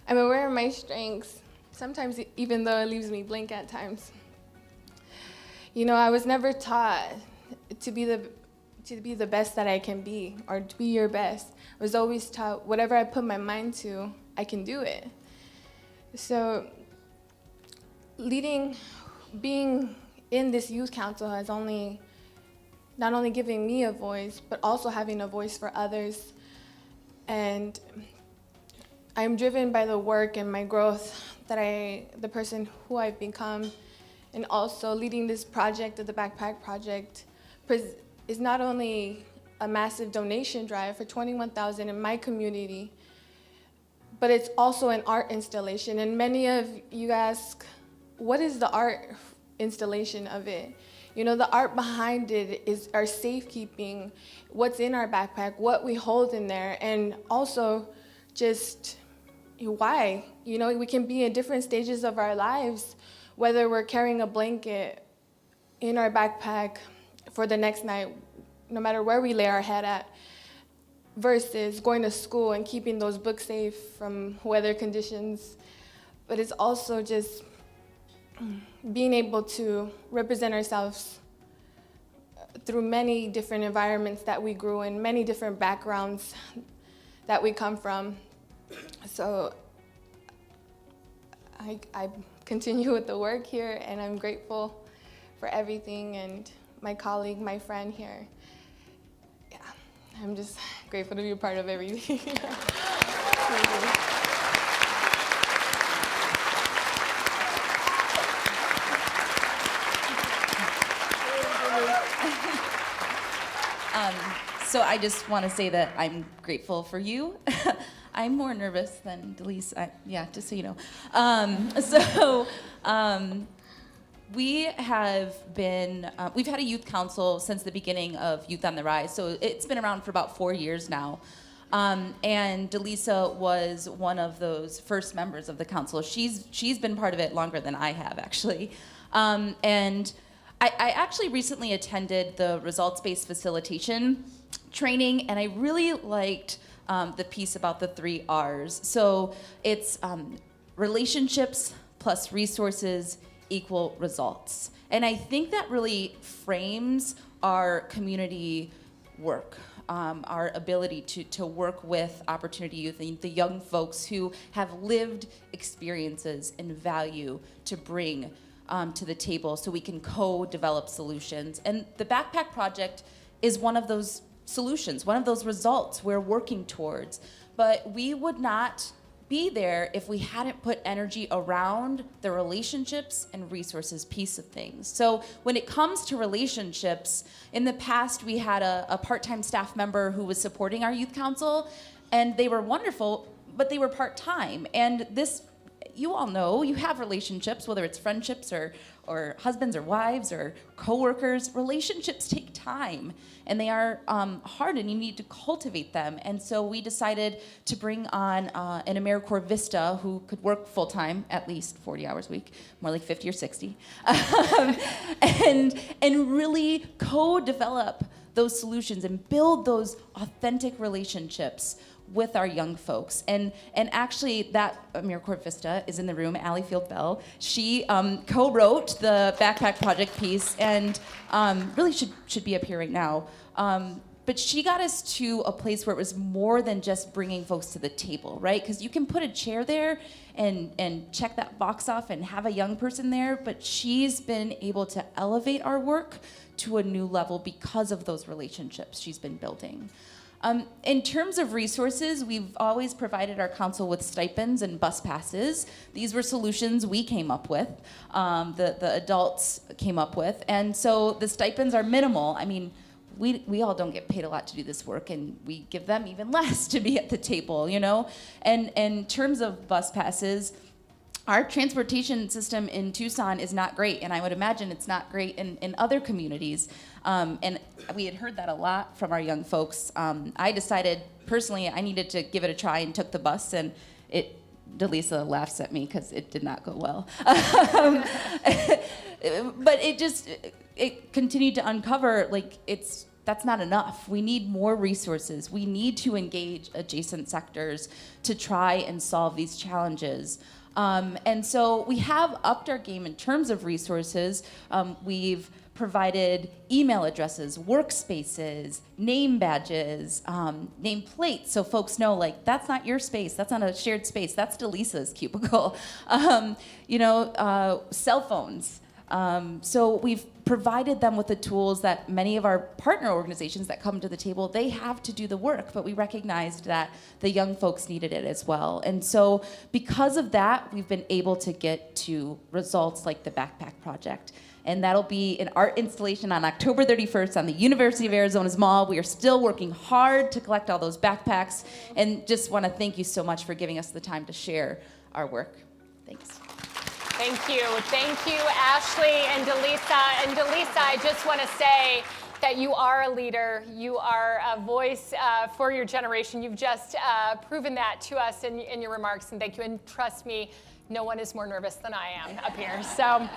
I'm aware of my strengths, sometimes even though it leaves me blank at times. You know, I was never taught to be the best that I can be, or to be your best. I was always taught whatever I put my mind to, I can do it. So being in this youth council has not only giving me a voice, but also having a voice for others. And I'm driven by the work and my growth the person who I've become. And also leading this project, the Backpack Project, is not only a massive donation drive for $21,000 in my community, but it's also an art installation. And many of you ask, what is the art installation of it? You know, the art behind it is our safekeeping, what's in our backpack, what we hold in there, and also just why. You know, we can be in different stages of our lives, whether we're carrying a blanket in our backpack for the next night, no matter where we lay our head at, versus going to school and keeping those books safe from weather conditions. But it's also just being able to represent ourselves through many different environments that we grew in, many different backgrounds that we come from. So I continue with the work here, and I'm grateful for everything, and my colleague, my friend here. Yeah, I'm just grateful to be a part of everything. So I just want to say that I'm grateful for you. I'm more nervous than Delise. Just so you know. We have been, we've had a youth council since the beginning of Youth on the Rise. So it's been around for about 4 years now. And Delisa was one of those first members of the council. She's been part of it longer than I have, actually. And I actually recently attended the results-based facilitation training, and I really liked the piece about the 3 R's. So it's relationships plus resources equal results. And I think that really frames our community work, our ability to work with Opportunity Youth and the young folks who have lived experiences and value to bring to the table so we can co-develop solutions. And the Backpack Project is one of those solutions, one of those results we're working towards. But we would not be there if we hadn't put energy around the relationships and resources piece of things. So when it comes to relationships, in the past we had a part-time staff member who was supporting our youth council, and they were wonderful, but they were part-time. And this, you all know, you have relationships, whether it's friendships or husbands or wives or coworkers. Relationships take time, and they are hard, and you need to cultivate them. And so we decided to bring on an AmeriCorps Vista who could work full-time, at least 40 hours a week, more like 50 or 60, and really co-develop those solutions and build those authentic relationships with our young folks. And actually, that AmeriCorps Vista is in the room, Allie Field-Bell. She co-wrote the Backpack Project piece, and really should be up here right now. But she got us to a place where it was more than just bringing folks to the table, right? Because you can put a chair there and check that box off and have a young person there, but she's been able to elevate our work to a new level because of those relationships she's been building. In terms of resources, we've always provided our council with stipends and bus passes. These were solutions we came up with, the adults came up with, and so the stipends are minimal. I mean, we all don't get paid a lot to do this work, and we give them even less to be at the table, you know? And in terms of bus passes, our transportation system in Tucson is not great, and I would imagine it's not great in other communities. And we had heard that a lot from our young folks. I decided personally I needed to give it a try and took the bus, and Delisa laughs at me because it did not go well. But it continued to uncover, like, that's not enough. We need more resources. We need to engage adjacent sectors to try and solve these challenges. And so we have upped our game in terms of resources. We've provided email addresses, workspaces, name badges, name plates, so folks know, like, that's not your space, that's not a shared space, that's Delisa's cubicle. Cell phones. So we've provided them with the tools that many of our partner organizations that come to the table, they have to do the work, but we recognized that the young folks needed it as well. And so because of that, we've been able to get to results like the Backpack Project. And that'll be an art installation on October 31st on the University of Arizona's Mall. We are still working hard to collect all those backpacks, and just want to thank you so much for giving us the time to share our work. Thanks. Thank you, Ashley and Delisa. And Delisa, I just want to say that you are a leader. You are a voice for your generation. You've just proven that to us in your remarks, and thank you. And trust me, no one is more nervous than I am up here. So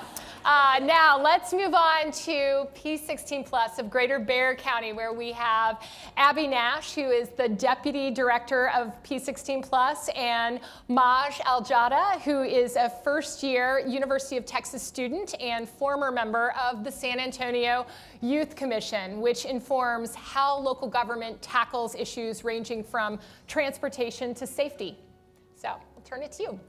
now let's move on to P16 Plus of Greater Bexar County, where we have Abby Nash, who is the Deputy Director of P16 Plus, and Maj Aljada, who is a first-year University of Texas student and former member of the San Antonio Youth Commission, which informs how local government tackles issues ranging from transportation to safety. So I'll turn it to you.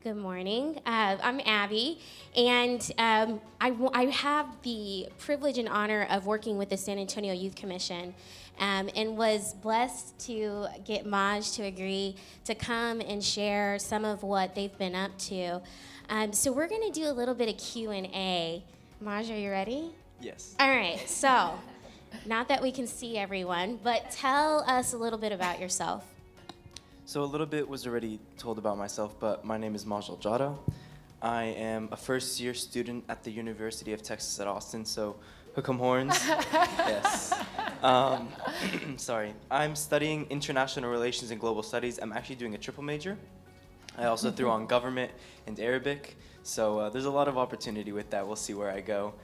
Good morning. I'm Abby, and I have the privilege and honor of working with the San Antonio Youth Commission, and was blessed to get Maj to agree to come and share some of what they've been up to. So we're going to do a little bit of Q&A. Maj, are you ready? Yes. All right, so not that we can see everyone, but tell us a little bit about yourself. So a little bit was already told about myself, but my name is Maj Aljada. I am a first-year student at the University of Texas at Austin, so hook 'em horns. Yes. Sorry. I'm studying international relations and global studies. I'm actually doing a triple major. I also threw on government and Arabic, so there's a lot of opportunity with that. We'll see where I go.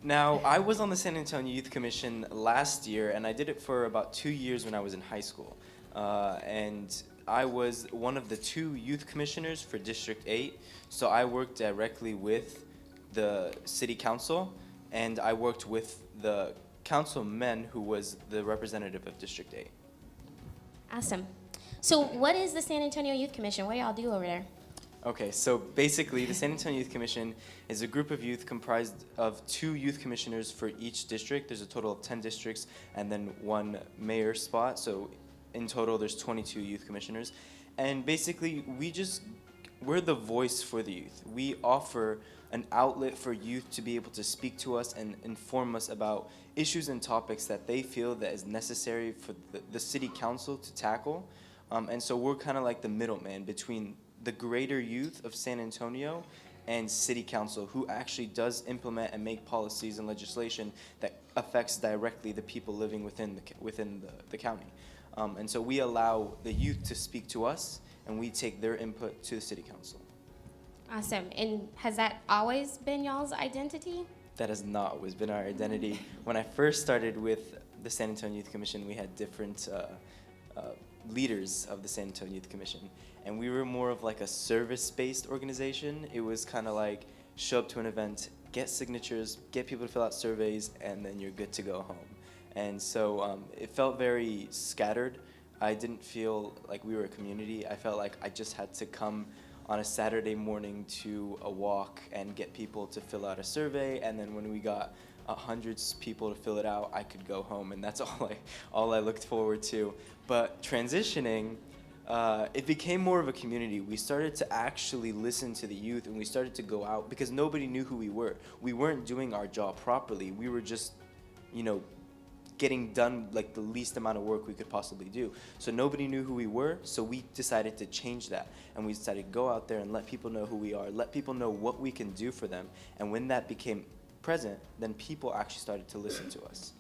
Now, I was on the San Antonio Youth Commission last year, and I did it for about 2 years when I was in high school. And I was one of the 2 youth commissioners for District 8, so I worked directly with the city council, and I worked with the councilman who was the representative of District 8. Awesome. So what is the San Antonio Youth Commission? What do y'all do over there? Okay, so basically the San Antonio Youth Commission is a group of youth comprised of 2 youth commissioners for each district. There's a total of 10 districts and then 1 mayor spot, so in total there's 22 youth commissioners. And basically we're the voice for the youth. We offer an outlet for youth to be able to speak to us and inform us about issues and topics that they feel that is necessary for the city council to tackle. And so we're kind of like the middleman between the greater youth of San Antonio and city council, who actually does implement and make policies and legislation that affects directly the people living within the county. And so we allow the youth to speak to us, and we take their input to the city council. Awesome. And has that always been y'all's identity? That has not always been our identity. When I first started with the San Antonio Youth Commission, we had different leaders of the San Antonio Youth Commission, and we were more of like a service-based organization. It was kind of like show up to an event, get signatures, get people to fill out surveys, and then you're good to go home. And so it felt very scattered. I didn't feel like we were a community. I felt like I just had to come on a Saturday morning to a walk and get people to fill out a survey, and then when we got hundreds of people to fill it out, I could go home, and that's all I looked forward to. But transitioning, it became more of a community. We started to actually listen to the youth, and we started to go out because nobody knew who we were. We weren't doing our job properly. We were just, getting done like the least amount of work we could possibly do. So nobody knew who we were, so we decided to change that. And we decided to go out there and let people know who we are, let people know what we can do for them. And when that became present, then people actually started to listen to us.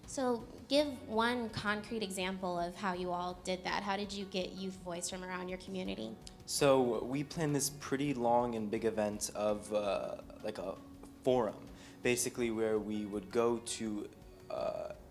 So give one concrete example of how you all did that. How did you get youth voice from around your community? So we planned this pretty long and big event of like a forum, basically where we would go to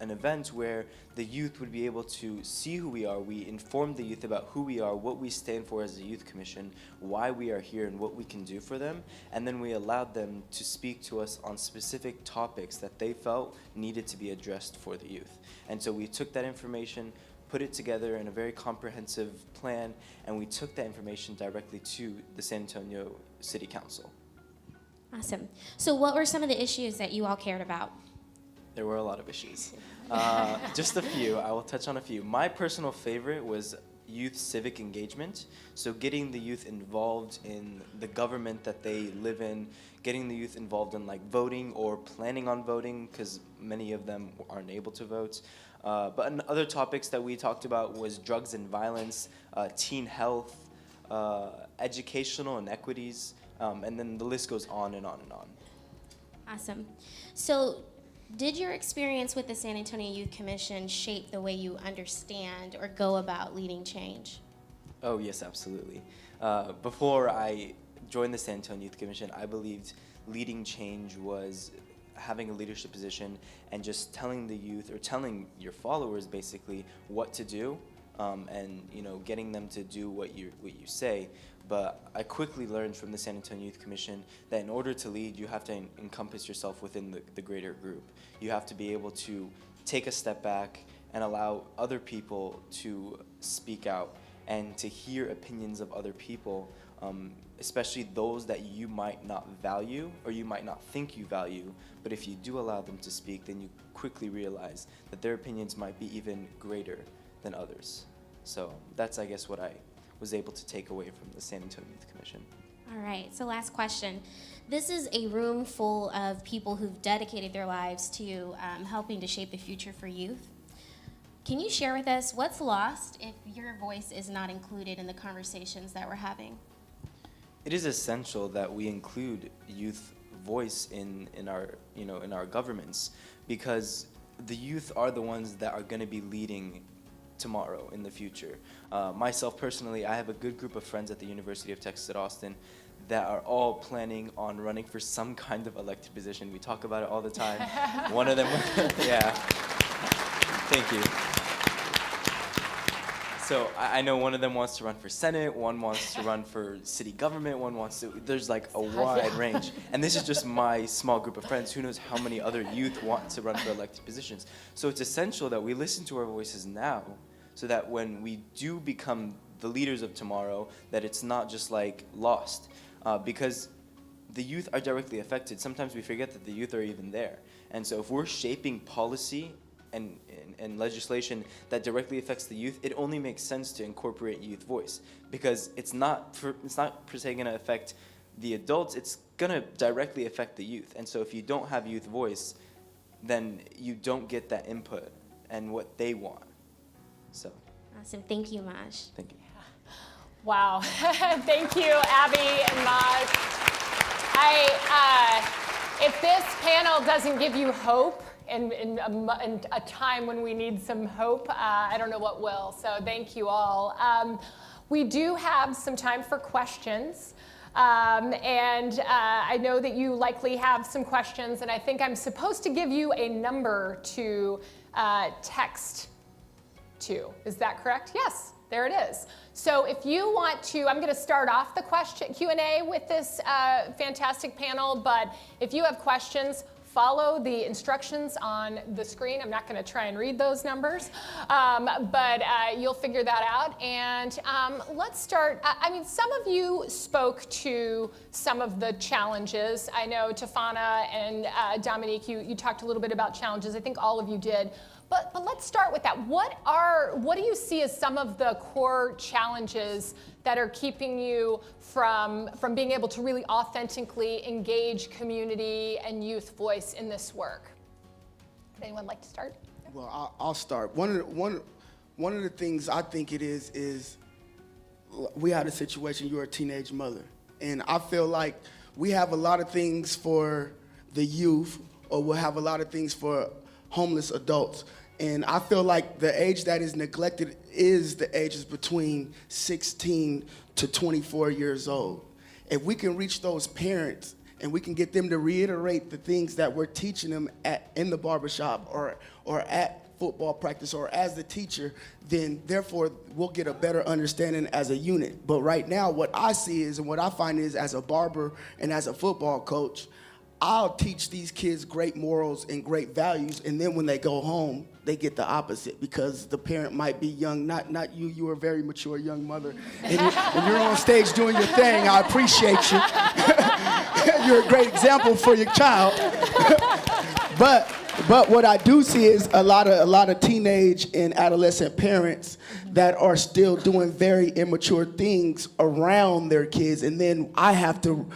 an event where the youth would be able to see who we are. We informed the youth about who we are, what we stand for as a youth commission, why we are here, and what we can do for them. And then we allowed them to speak to us on specific topics that they felt needed to be addressed for the youth. And so we took that information, put it together in a very comprehensive plan, and we took that information directly to the San Antonio City Council. Awesome. So what were some of the issues that you all cared about? There were a lot of issues. Just a few. I will touch on a few. My personal favorite was youth civic engagement. So getting the youth involved in the government that they live in, getting the youth involved in like voting or planning on voting, because many of them aren't able to vote. But other topics that we talked about was drugs and violence, teen health, educational inequities, and then the list goes on and on and on. Awesome. So did your experience with the San Antonio Youth Commission shape the way you understand or go about leading change? Oh, yes, absolutely. Before I joined the San Antonio Youth Commission, I believed leading change was having a leadership position and just telling the youth or telling your followers basically what to do, and getting them to do what you say. But I quickly learned from the San Antonio Youth Commission that in order to lead, you have to encompass yourself within the greater group. You have to be able to take a step back and allow other people to speak out and to hear opinions of other people, especially those that you might not value or you might not think you value. But if you do allow them to speak, then you quickly realize that their opinions might be even greater than others. So that's, I guess, what I was able to take away from the San Antonio Youth Commission. All right, so last question. This is a room full of people who've dedicated their lives to helping to shape the future for youth. Can you share with us what's lost if your voice is not included in the conversations that we're having? It is essential that we include youth voice in our governments, because the youth are the ones that are going to be leading tomorrow in the future. Myself personally, I have a good group of friends at the University of Texas at Austin that are all planning on running for some kind of elected position. We talk about it all the time. One of them, yeah. Thank you. So I know one of them wants to run for Senate, one wants to run for city government, one wants to, there's like a wide range. And this is just my small group of friends. Who knows how many other youth want to run for elected positions. So it's essential that we listen to our voices now, so that when we do become the leaders of tomorrow, that it's not just like lost. Because the youth are directly affected. Sometimes we forget that the youth are even there. And so if we're shaping policy and legislation that directly affects the youth, it only makes sense to incorporate youth voice, because it's not per se going to affect the adults, it's going to directly affect the youth. And so if you don't have youth voice, then you don't get that input and what they want. So. Awesome. Thank you, Maj. Thank you. Wow. Thank you, Abby and Maj. If this panel doesn't give you hope in a time when we need some hope, I don't know what will. So thank you all. We do have some time for questions. And I know that you likely have some questions, and I think I'm supposed to give you a number to text to. Is that correct? Yes. There it is. So if you want to, I'm going to start off the question Q&A with this fantastic panel, but if you have questions, follow the instructions on the screen. I'm not going to try and read those numbers, but you'll figure that out. And let's start. I mean, some of you spoke to some of the challenges. I know Tafana and Dominique, you talked a little bit about challenges. I think all of you did. But let's start with that. What do you see as some of the core challenges that are keeping you from being able to really authentically engage community and youth voice in this work? Would anyone like to start? Well, I'll start. One of the things I think it is we had a situation, you're a teenage mother. And I feel like we have a lot of things for the youth, or we'll have a lot of things for homeless adults. And I feel like the age that is neglected is the ages between 16 to 24 years old. If we can reach those parents and we can get them to reiterate the things that we're teaching them in the barbershop or at football practice or as the teacher, then therefore we'll get a better understanding as a unit. But right now what I see is, and what I find is, as a barber and as a football coach, I'll teach these kids great morals and great values, and then when they go home, they get the opposite, because the parent might be young, not you. You are a very mature young mother, and you're on stage doing your thing. I appreciate you. You're a great example for your child. But what I do see is a lot of teenage and adolescent parents that are still doing very immature things around their kids, and then I have to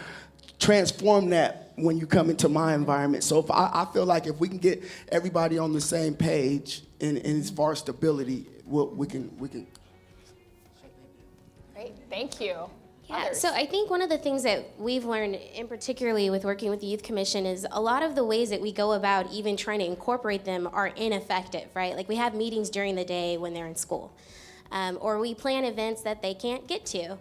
transform that when you come into my environment. So I feel like if we can get everybody on the same page in as far as stability, we can. Great, thank you. Yeah, Others? so I think one of the things that we've learned, in particularly with working with the Youth Commission, is a lot of the ways that we go about even trying to incorporate them are ineffective, right? Like, we have meetings during the day when they're in school. Or we plan events that they can't get to.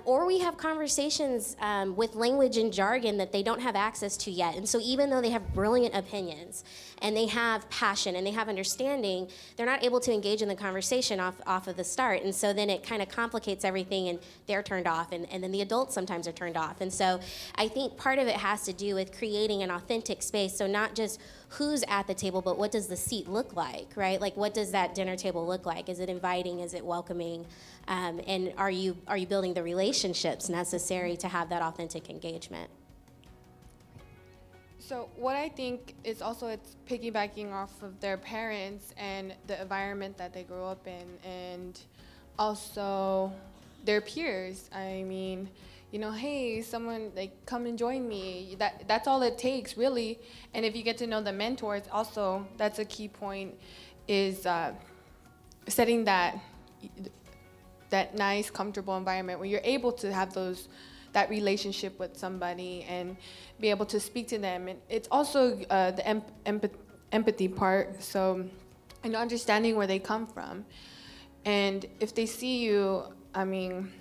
Or we have conversations with language and jargon that they don't have access to yet. And so even though they have brilliant opinions and they have passion and they have understanding, they're not able to engage in the conversation off of the start. And so then it kind of complicates everything, and they're turned off, and then the adults sometimes are turned off. And so I think part of it has to do with creating an authentic space. So not just who's at the table, but what does the seat look like, right? Like, what does that dinner table look like? Is it inviting? Is it welcoming? And are you building the relationships necessary to have that authentic engagement? So what I think is also, it's piggybacking off of their parents and the environment that they grew up in, and also their peers. I mean, you know, hey, someone, like, come and join me. That's all it takes, really. And if you get to know the mentors, also, that's a key point, is setting that nice, comfortable environment where you're able to have that relationship with somebody and be able to speak to them. And it's also the empathy part, so, and understanding where they come from. And if they see you, I mean,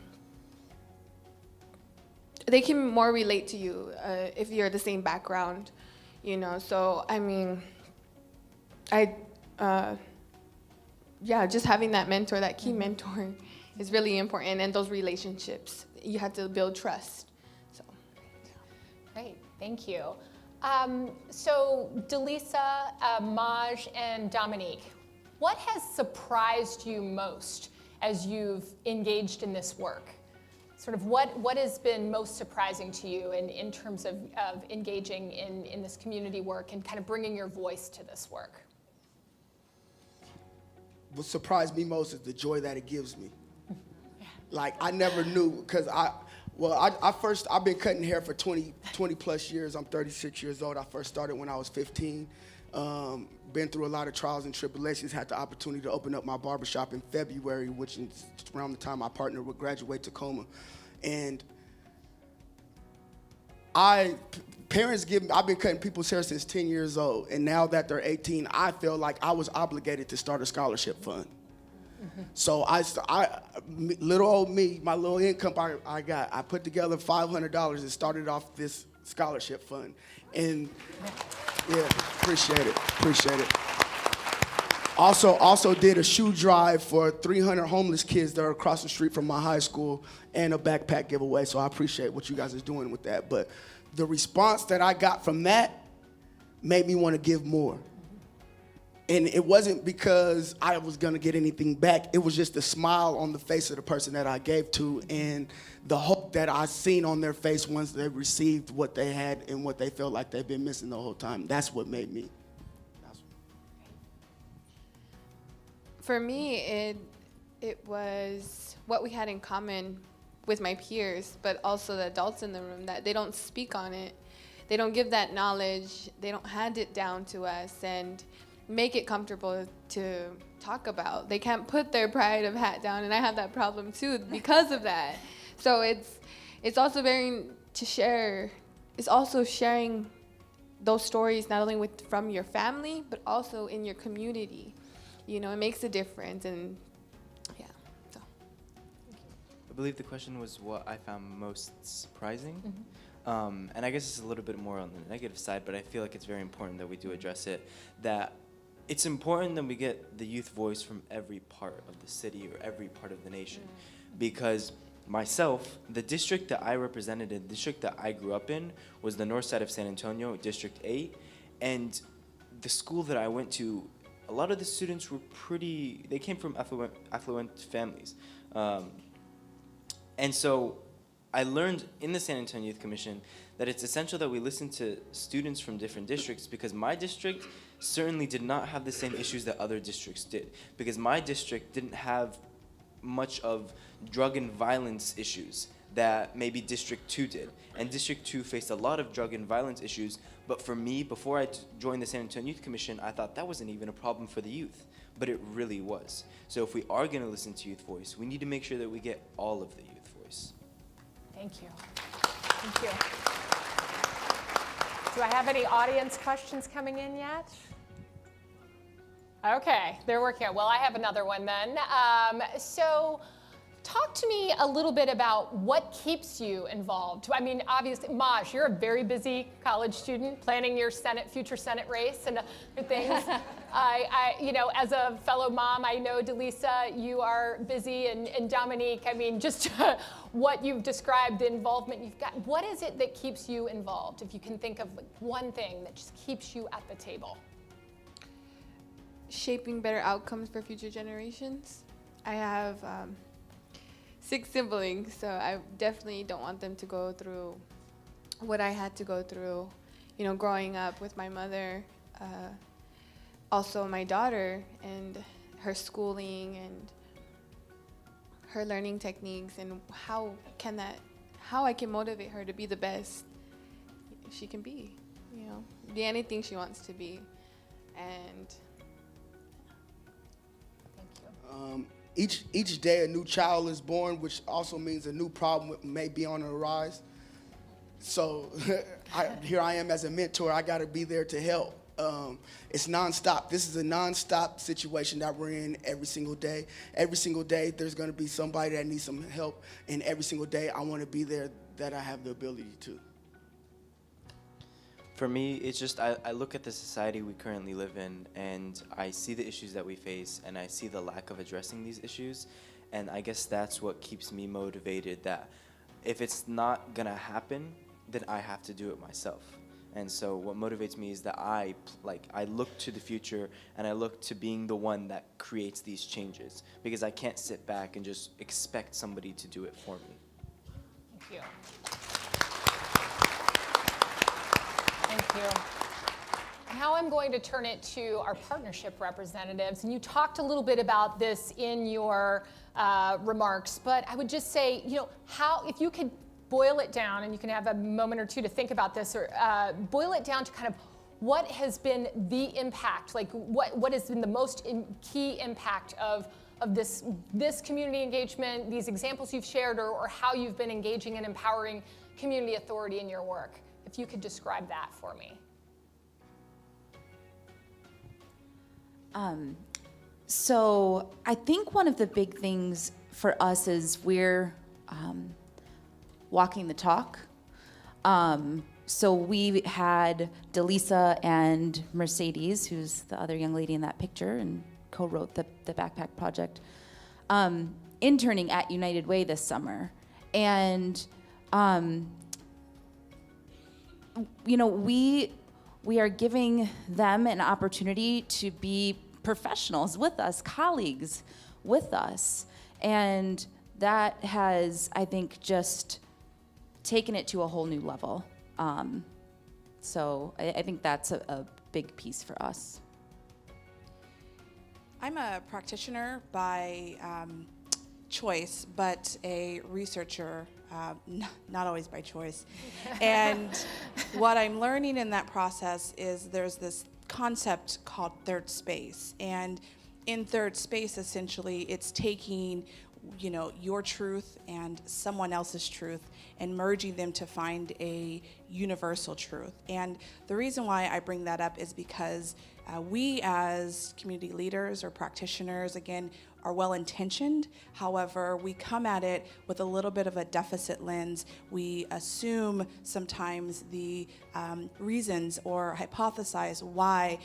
they can more relate to you if you're the same background, you know. So, I mean, just having that mentor, that key mentor, is really important, and those relationships, you have to build trust. So, great, thank you. So, Delisa, Maj, and Dominique, what has surprised you most as you've engaged in this work? Sort of what has been most surprising to you in terms of engaging in this community work and kind of bringing your voice to this work? What surprised me most is the joy that it gives me. Like, I never knew, because I've been cutting hair for 20 plus years. I'm 36 years old. I first started when I was 15. Been through a lot of trials and tribulations. Had the opportunity to open up my barbershop in February, which is around the time my partner would graduate Tacoma. And I've been cutting people's hair since 10 years old. And now that they're 18, I feel like I was obligated to start a scholarship fund. So little old me, my little income I got, I put together $500 and started off this scholarship fund. And yeah, appreciate it. Also did a shoe drive for 300 homeless kids that are across the street from my high school and a backpack giveaway. So I appreciate what you guys are doing with that. But the response that I got from that made me want to give more. And it wasn't because I was going to get anything back. It was just the smile on the face of the person that I gave to and the hope that I seen on their face once they received what they had and what they felt like they've been missing the whole time. That's what made me. For me, it was what we had in common with my peers, but also the adults in the room, that they don't speak on it. They don't give that knowledge. They don't hand it down to us and make it comfortable to talk about. They can't put their pride of hat down, and I have that problem too because of that. So it's also it's also sharing those stories not only from your family, but also in your community. You know, it makes a difference, and yeah. So. I believe the question was what I found most surprising. And I guess it's a little bit more on the negative side, but I feel like it's very important that we do address it, that it's important that we get the youth voice from every part of the city or every part of the nation. Because myself, the district that I represented, the district that I grew up in, was the north side of San Antonio, District 8. And the school that I went to, a lot of the students were they came from affluent families. And so I learned in the San Antonio Youth Commission that it's essential that we listen to students from different districts, because my district certainly did not have the same issues that other districts did. Because my district didn't have much of drug and violence issues that maybe District 2 did. And District 2 faced a lot of drug and violence issues, but for me, before I joined the San Antonio Youth Commission, I thought that wasn't even a problem for the youth, but it really was. So if we are gonna listen to youth voice, we need to make sure that we get all of the youth voice. Thank you. Thank you. Do I have any audience questions coming in yet? Okay, they're working out. Well, I have another one then. So talk to me a little bit about what keeps you involved. I mean, obviously, Maj, you're a very busy college student planning your future Senate race and other things. You know, as a fellow mom, I know, Delisa, you are busy, and Dominique, I mean, just what you've described, the involvement you've got. What is it that keeps you involved, if you can think of one thing that just keeps you at the table? Shaping better outcomes for future generations. I have 6 siblings, so I definitely don't want them to go through what I had to go through, you know, growing up with my mother. Also my daughter and her schooling and her learning techniques, and how I can motivate her to be the best she can be, you know, be anything she wants to be. And Each day a new child is born, which also means a new problem may be on the rise. So here I am as a mentor. I got to be there to help. It's nonstop. This is a nonstop situation that we're in every single day. Every single day there's going to be somebody that needs some help, and every single day I want to be there that I have the ability to. For me, it's just I look at the society we currently live in, and I see the issues that we face, and I see the lack of addressing these issues, and I guess that's what keeps me motivated, that if it's not gonna happen, then I have to do it myself. And so what motivates me is that I look to the future, and I look to being the one that creates these changes, because I can't sit back and just expect somebody to do it for me. Thank you. Thank you. Now I'm going to turn it to our partnership representatives. And you talked a little bit about this in your remarks, but I would just say, you know, if you could boil it down, and you can have a moment or two to think about this, or boil it down to kind of what has been the impact, like what has been the most key impact of this community engagement, these examples you've shared, or how you've been engaging and empowering community authority in your work. If you could describe that for me. So I think one of the big things for us is we're walking the talk. So we had Delisa and Mercedes, who's the other young lady in that picture, and co-wrote the backpack project, interning at United Way this summer. And, we are giving them an opportunity to be professionals with us, colleagues with us. And that has, I think, just taken it to a whole new level. So I think that's a big piece for us. I'm a practitioner by choice, but a researcher, not always by choice. And what I'm learning in that process is there's this concept called third space. And in third space, essentially, it's taking your truth and someone else's truth and merging them to find a universal truth. And the reason why I bring that up is because we as community leaders or practitioners, again, are well-intentioned. However, we come at it with a little bit of a deficit lens. We assume sometimes the reasons or hypothesize why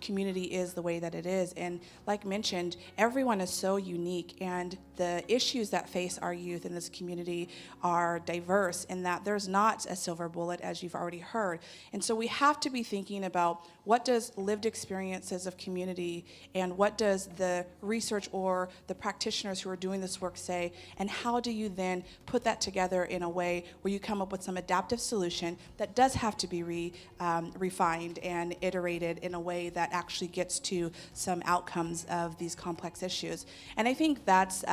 community is the way that it is. And like mentioned, everyone is so unique, and the issues that face our youth in this community are diverse in that there's not a silver bullet, as you've already heard. And so we have to be thinking about what does lived experiences of community and what does the research or the practitioners who are doing this work say, and how do you then put that together in a way where you come up with some adaptive solution that does have to be refined and iterated in a way that actually gets to some outcomes of these complex issues. And I think that's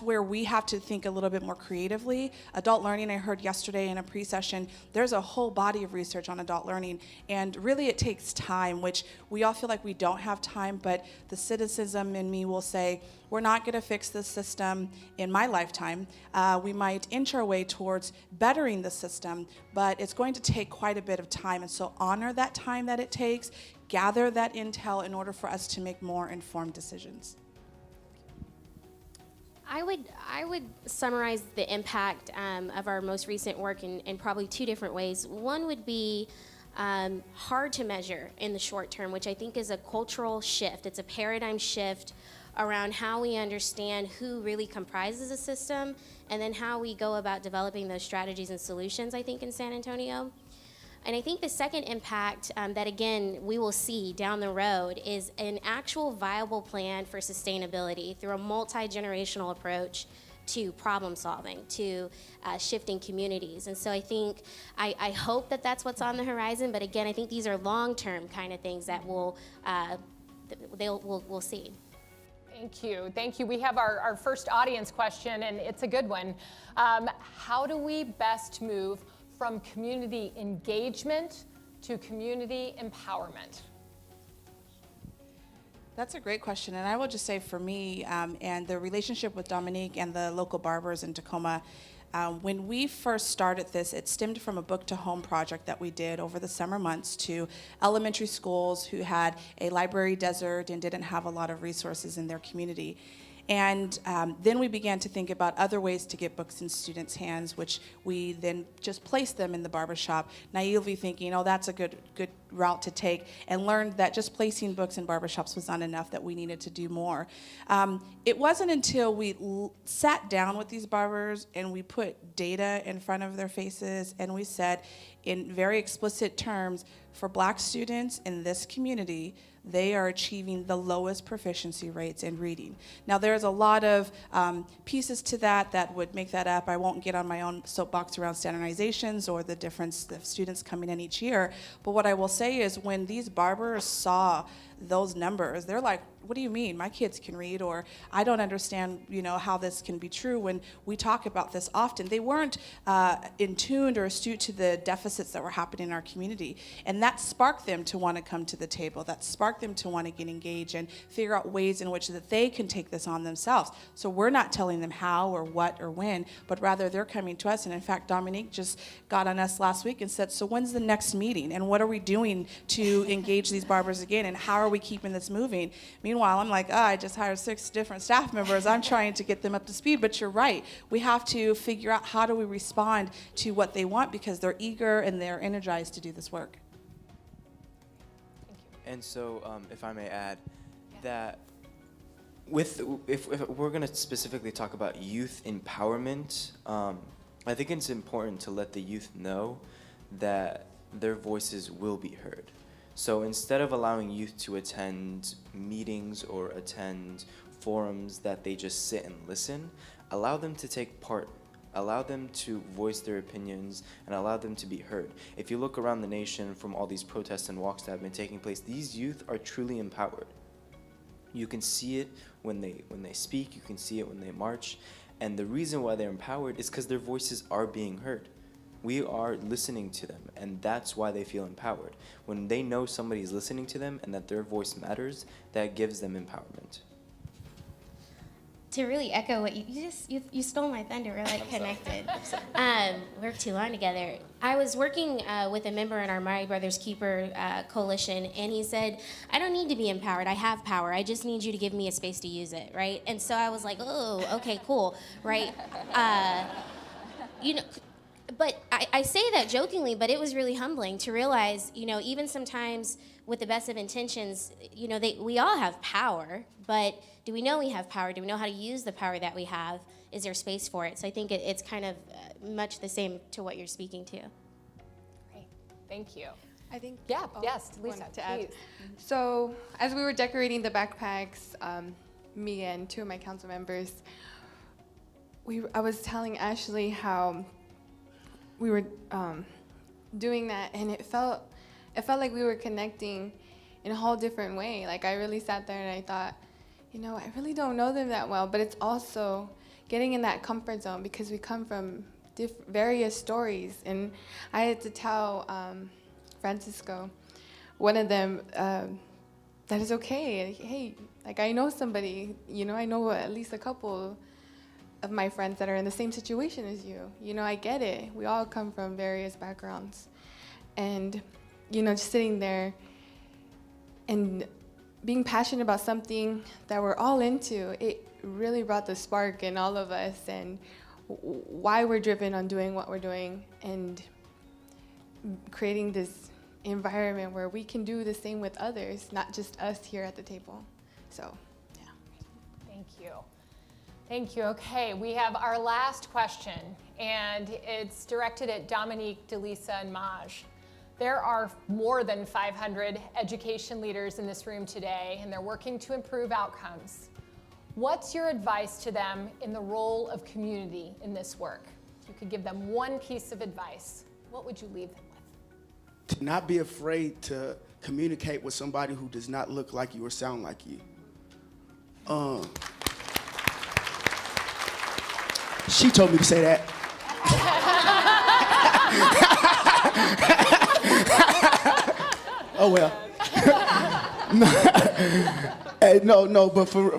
where we have to think a little bit more creatively. Adult learning, I heard yesterday in a pre-session, there's a whole body of research on adult learning, and really it takes time, which we all feel like we don't have time, but the cynicism in me will say, we're not going to fix this system in my lifetime. We might inch our way towards bettering the system, but it's going to take quite a bit of time. And so honor that time that it takes, gather that intel in order for us to make more informed decisions. I would summarize the impact of our most recent work in probably two different ways. One would be hard to measure in the short term, which I think is a cultural shift. It's a paradigm shift around how we understand who really comprises a system, and then how we go about developing those strategies and solutions, I think, in San Antonio. And I think the second impact that, again, we will see down the road is an actual viable plan for sustainability through a multi-generational approach to problem solving, to shifting communities. And so I think, I hope that that's what's on the horizon, but again, I think these are long-term kind of things that we'll see. Thank you. We have our first audience question, and it's a good one. How do we best move from community engagement to community empowerment? That's a great question, and I will just say for me, and the relationship with Dominique and the local barbers in Tacoma, when we first started this, it stemmed from a book-to-home project that we did over the summer months to elementary schools who had a library desert and didn't have a lot of resources in their community. And then we began to think about other ways to get books in students' hands, which we then just placed them in the barbershop, naively thinking, oh, that's a good route to take, and learned that just placing books in barbershops was not enough, that we needed to do more. It wasn't until we sat down with these barbers and we put data in front of their faces and we said in very explicit terms, for Black students in this community, they are achieving the lowest proficiency rates in reading. Now, there's a lot of pieces to that would make that up. I won't get on my own soapbox around standardizations or the difference of students coming in each year. But what I will say is when these barbers saw those numbers, they're like, what do you mean? My kids can read, or I don't understand, how this can be true when we talk about this often. They weren't in tune or astute to the deficits that were happening in our community. And that sparked them to want to come to the table. That sparked them to want to get engaged and figure out ways in which that they can take this on themselves. So we're not telling them how or what or when, but rather they're coming to us. And in fact, Dominique just got on us last week and said, so when's the next meeting? And what are we doing to engage these barbers again? And how are we keeping this moving? Meanwhile, I'm like, I just hired 6 different staff members. I'm trying to get them up to speed. But you're right. We have to figure out how do we respond to what they want, because they're eager and they're energized to do this work. And so, if I may add, that If we're going to specifically talk about youth empowerment, I think it's important to let the youth know that their voices will be heard. So instead of allowing youth to attend meetings or attend forums that they just sit and listen, allow them to take part. Allow them to voice their opinions and allow them to be heard. If you look around the nation from all these protests and walks that have been taking place, these youth are truly empowered. You can see it when they speak, you can see it when they march, and the reason why they're empowered is because their voices are being heard. We are listening to them, and that's why they feel empowered. When they know somebody is listening to them and that their voice matters, that gives them empowerment. To really echo what you stole my thunder. We're like connected. Worked too long together. I was working with a member in our My Brother's Keeper coalition, and he said, "I don't need to be empowered. I have power. I just need you to give me a space to use it," right? And so I was like, "Oh, okay, cool," right? But I say that jokingly, but it was really humbling to realize, even sometimes with the best of intentions, we all have power, but do we know we have power? Do we know how to use the power that we have? Is there space for it? So I think it's kind of much the same to what you're speaking to. Great, thank you. I think. Yeah, yes, Lisa, to add. please. So as we were decorating the backpacks, me and two of my council members, I was telling Ashley how we were doing that, and it felt like we were connecting in a whole different way. Like I really sat there and I thought, I really don't know them that well, but it's also getting in that comfort zone because we come from various stories. And I had to tell Francisco, one of them, that is okay. Hey, like I know somebody, I know at least a couple of my friends that are in the same situation as you. I get it. We all come from various backgrounds. And, just sitting there and being passionate about something that we're all into, it really brought the spark in all of us and why we're driven on doing what we're doing and creating this environment where we can do the same with others, not just us here at the table. So, yeah. Thank you. Thank you. Okay, we have our last question, and it's directed at Dominique, Delisa, and Maj. There are more than 500 education leaders in this room today, and they're working to improve outcomes. What's your advice to them in the role of community in this work? If you could give them one piece of advice, what would you leave them with? To not be afraid to communicate with somebody who does not look like you or sound like you. She told me to say that. Oh well. No, but for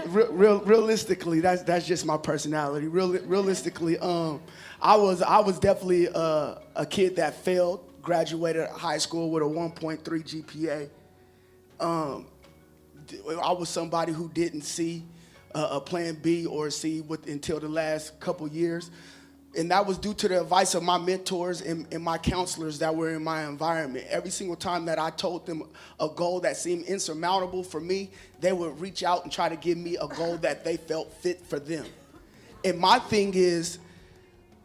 realistically, that's just my personality. Realistically, I was definitely a kid that failed, graduated high school with a 1.3 GPA. I was somebody who didn't see a plan B or C until the last couple years. And that was due to the advice of my mentors and my counselors that were in my environment. Every single time that I told them a goal that seemed insurmountable for me, they would reach out and try to give me a goal that they felt fit for them. And my thing is,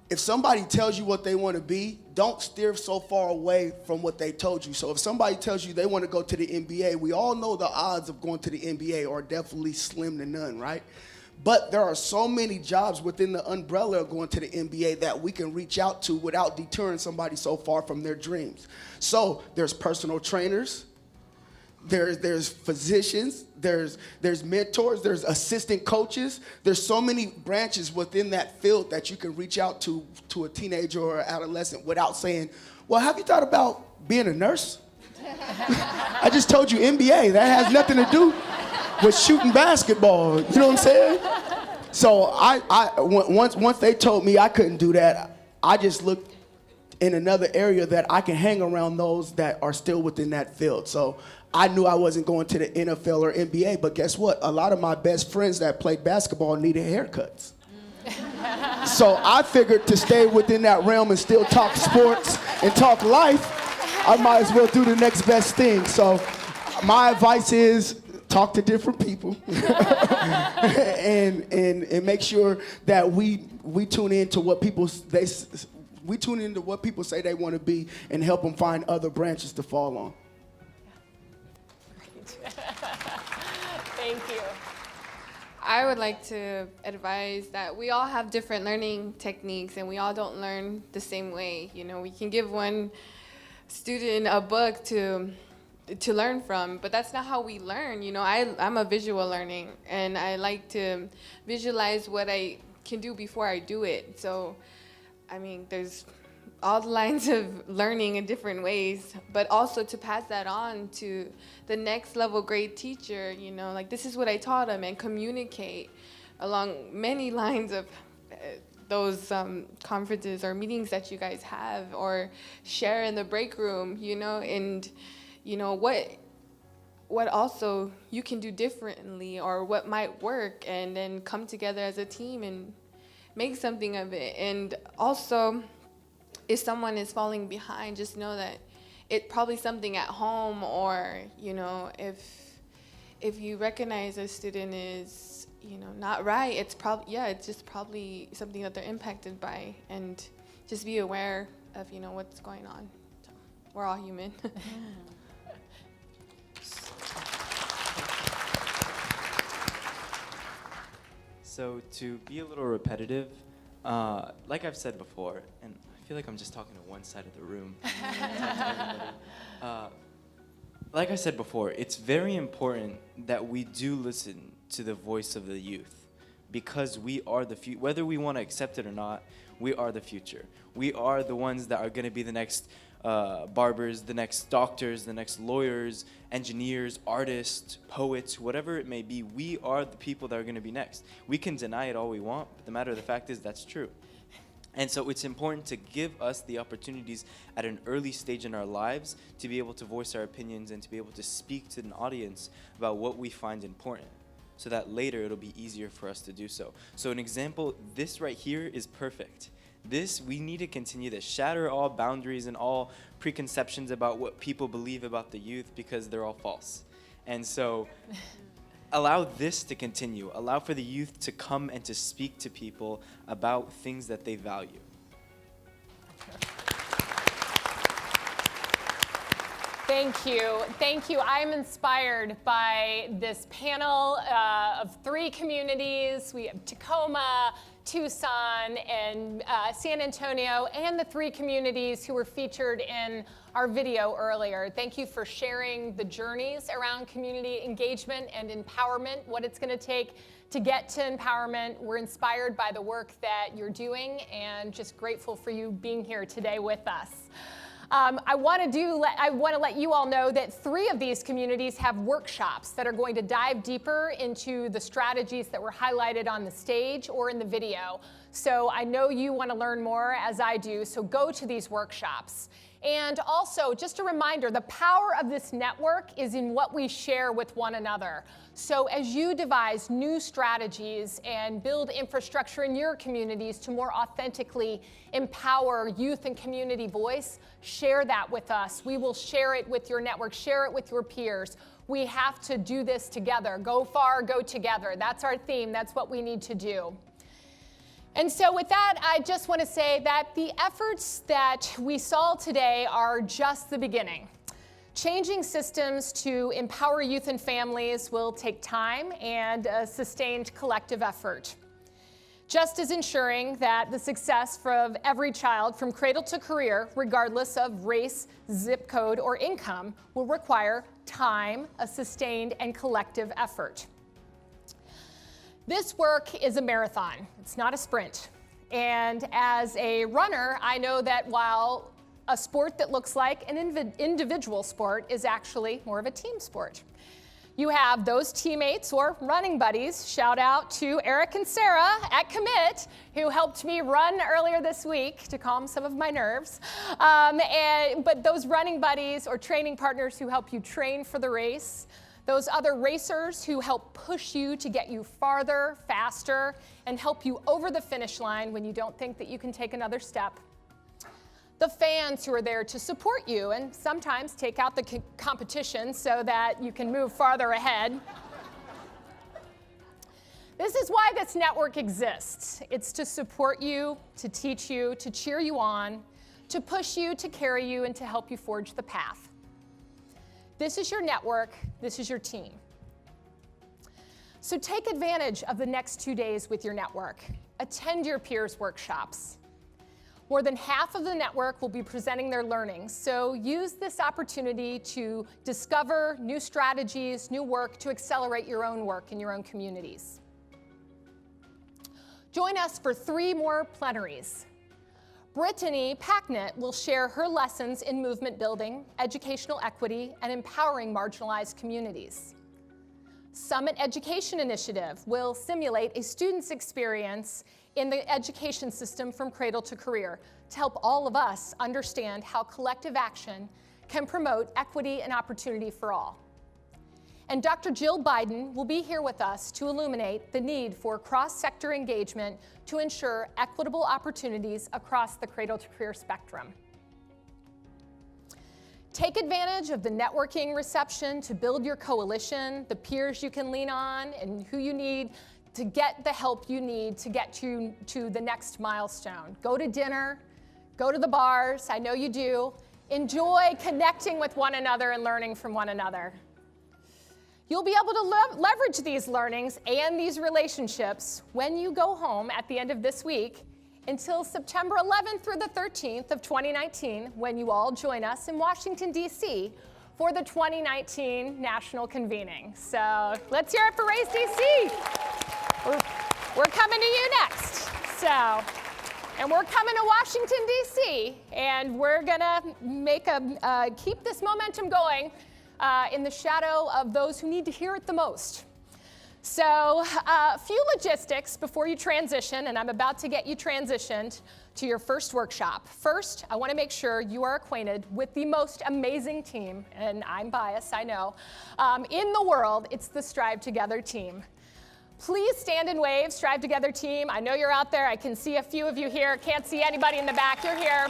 if somebody tells you what they want to be, don't steer so far away from what they told you. So if somebody tells you they want to go to the NBA, we all know the odds of going to the NBA are definitely slim to none, right? But there are so many jobs within the umbrella of going to the NBA that we can reach out to without deterring somebody so far from their dreams. So there's personal trainers, there's physicians, there's mentors, there's assistant coaches. There's so many branches within that field that you can reach out to a teenager or an adolescent without saying, well, have you thought about being a nurse? I just told you NBA. That has nothing to do with shooting basketball. You know what I'm saying? So once they told me I couldn't do that, I just looked in another area that I can hang around those that are still within that field. So I knew I wasn't going to the NFL or NBA, but guess what? A lot of my best friends that played basketball needed haircuts. So I figured to stay within that realm and still talk sports and talk life, I might as well do the next best thing. So my advice is talk to different people, and make sure that we tune into what people we tune into what people say they want to be, and help them find other branches to fall on. Thank you. I would like to advise that we all have different learning techniques and we all don't learn the same way. You know, we can give one student a book to learn from, but that's not how we learn. You know, I'm a visual learning and I like to visualize what I can do before I do it. So, I mean, there's all the lines of learning in different ways, but also to pass that on to the next level grade teacher, you know, like this is what I taught them, and communicate along many lines of those conferences or meetings that you guys have, or share in the break room, you know, and you know what also you can do differently or what might work, and then come together as a team and make something of it. And also, if someone is falling behind, just know that it's probably something at home, or you know, if you recognize a student is, you know, not right, it's just probably something that they're impacted by, and just be aware of, you know, what's going on. So, we're all human. So to be a little repetitive, like I've said before, and I feel like I'm just talking to one side of the room. Like I said before, it's very important that we do listen to the voice of the youth, because we are the future. Whether we want to accept it or not, we are the future. We are the ones that are going to be the next barbers, the next doctors, the next lawyers, engineers, artists, poets, whatever it may be. We are the people that are going to be next. We can deny it all we want, but the matter of the fact is that's true. And so it's important to give us the opportunities at an early stage in our lives to be able to voice our opinions and to be able to speak to an audience about what we find important, so that later it'll be easier for us to do so. So an example, this right here is perfect. We need to continue to shatter all boundaries and all preconceptions about what people believe about the youth, because they're all false. And so allow this to continue. Allow for the youth to come and to speak to people about things that they value. Thank you. Thank you. I'm inspired by this panel of 3 communities. We have Tacoma, Tucson, and San Antonio, and the 3 communities who were featured in our video earlier. Thank you for sharing the journeys around community engagement and empowerment, what it's going to take to get to empowerment. We're inspired by the work that you're doing, and just grateful for you being here today with us. I want to let you all know that 3 of these communities have workshops that are going to dive deeper into the strategies that were highlighted on the stage or in the video. So I know you want to learn more, as I do, so go to these workshops. And also, just a reminder, the power of this network is in what we share with one another. So as you devise new strategies and build infrastructure in your communities to more authentically empower youth and community voice, share that with us. We will share it with your network, share it with your peers. We have to do this together. Go far, go together. That's our theme. That's what we need to do. And so with that, I just want to say that the efforts that we saw today are just the beginning. Changing systems to empower youth and families will take time and a sustained collective effort. Just as ensuring that the success of every child from cradle to career, regardless of race, zip code, or income, will require time, a sustained and collective effort. This work is a marathon. It's not a sprint. And as a runner, I know that while a sport that looks like an individual sport is actually more of a team sport. You have those teammates or running buddies, shout out to Eric and Sarah at Commit, who helped me run earlier this week to calm some of my nerves. But those running buddies or training partners who help you train for the race, those other racers who help push you to get you farther, faster, and help you over the finish line when you don't think that you can take another step. the fans who are there to support you and sometimes take out the competition so that you can move farther ahead. This is why this network exists. It's to support you, to teach you, to cheer you on, to push you, to carry you, and to help you forge the path. This is your network. This is your team. So take advantage of the next 2 days with your network. Attend your peers' workshops. More than half of the network will be presenting their learnings, so use this opportunity to discover new strategies, new work to accelerate your own work in your own communities. Join us for 3 more plenaries. Brittany Packnett will share her lessons in movement building, educational equity, and empowering marginalized communities. Summit Education Initiative will simulate a student's experience in the education system from cradle to career to help all of us understand how collective action can promote equity and opportunity for all. And Dr. Jill Biden will be here with us to illuminate the need for cross-sector engagement to ensure equitable opportunities across the cradle to career spectrum. Take advantage of the networking reception to build your coalition, the peers you can lean on, and who you need to get the help you need to get to the next milestone. Go to dinner, go to the bars, I know you do. Enjoy connecting with one another and learning from one another. You'll be able to leverage these learnings and these relationships when you go home at the end of this week until September 11th through the 13th of 2019, when you all join us in Washington, D.C. for the 2019 National Convening. So let's hear it for Raise D.C. We're coming to you next. And we're coming to Washington, D.C., and we're gonna keep this momentum going in the shadow of those who need to hear it the most. So a few logistics before you transition, and I'm about to get you transitioned to your first workshop. First, I want to make sure you are acquainted with the most amazing team, and I'm biased, I know, in the world. It's the StriveTogether team. Please stand and wave, StriveTogether team. I know you're out there. I can see a few of you here. Can't see anybody in the back. You're here.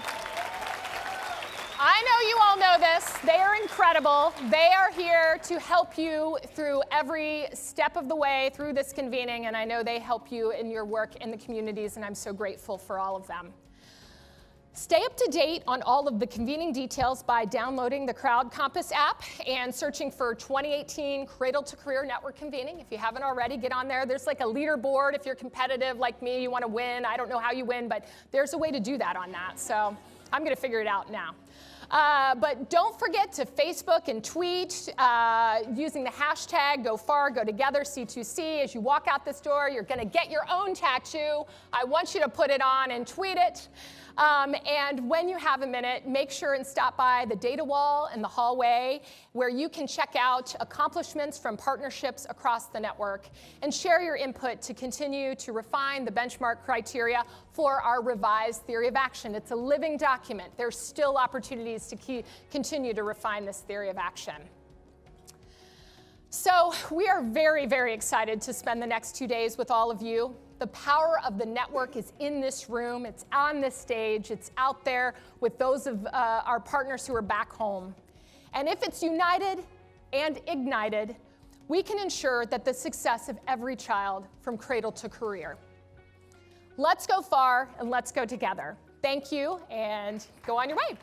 I know you all know this. They are incredible. They are here to help you through every step of the way through this convening, and I know they help you in your work in the communities, and I'm so grateful for all of them. Stay up to date on all of the convening details by downloading the Crowd Compass app and searching for 2018 Cradle to Career Network Convening. If you haven't already, get on there. There's like a leaderboard if you're competitive like me, you want to win. I don't know how you win, but there's a way to do that on that, so I'm going to figure it out now. But don't forget to Facebook and tweet using the hashtag #GoFarGoTogetherC2C. As you walk out this door, you're going to get your own tattoo. I want you to put it on and tweet it. And when you have a minute, make sure and stop by the data wall in the hallway where you can check out accomplishments from partnerships across the network and share your input to continue to refine the benchmark criteria for our revised theory of action. It's a living document. There's still opportunities to continue to refine this theory of action. So we are very, very excited to spend the next 2 days with all of you. The power of the network is in this room. It's on this stage. It's out there with those of our partners who are back home. And if it's united and ignited, we can ensure that the success of every child from cradle to career. Let's go far and let's go together. Thank you, and go on your way.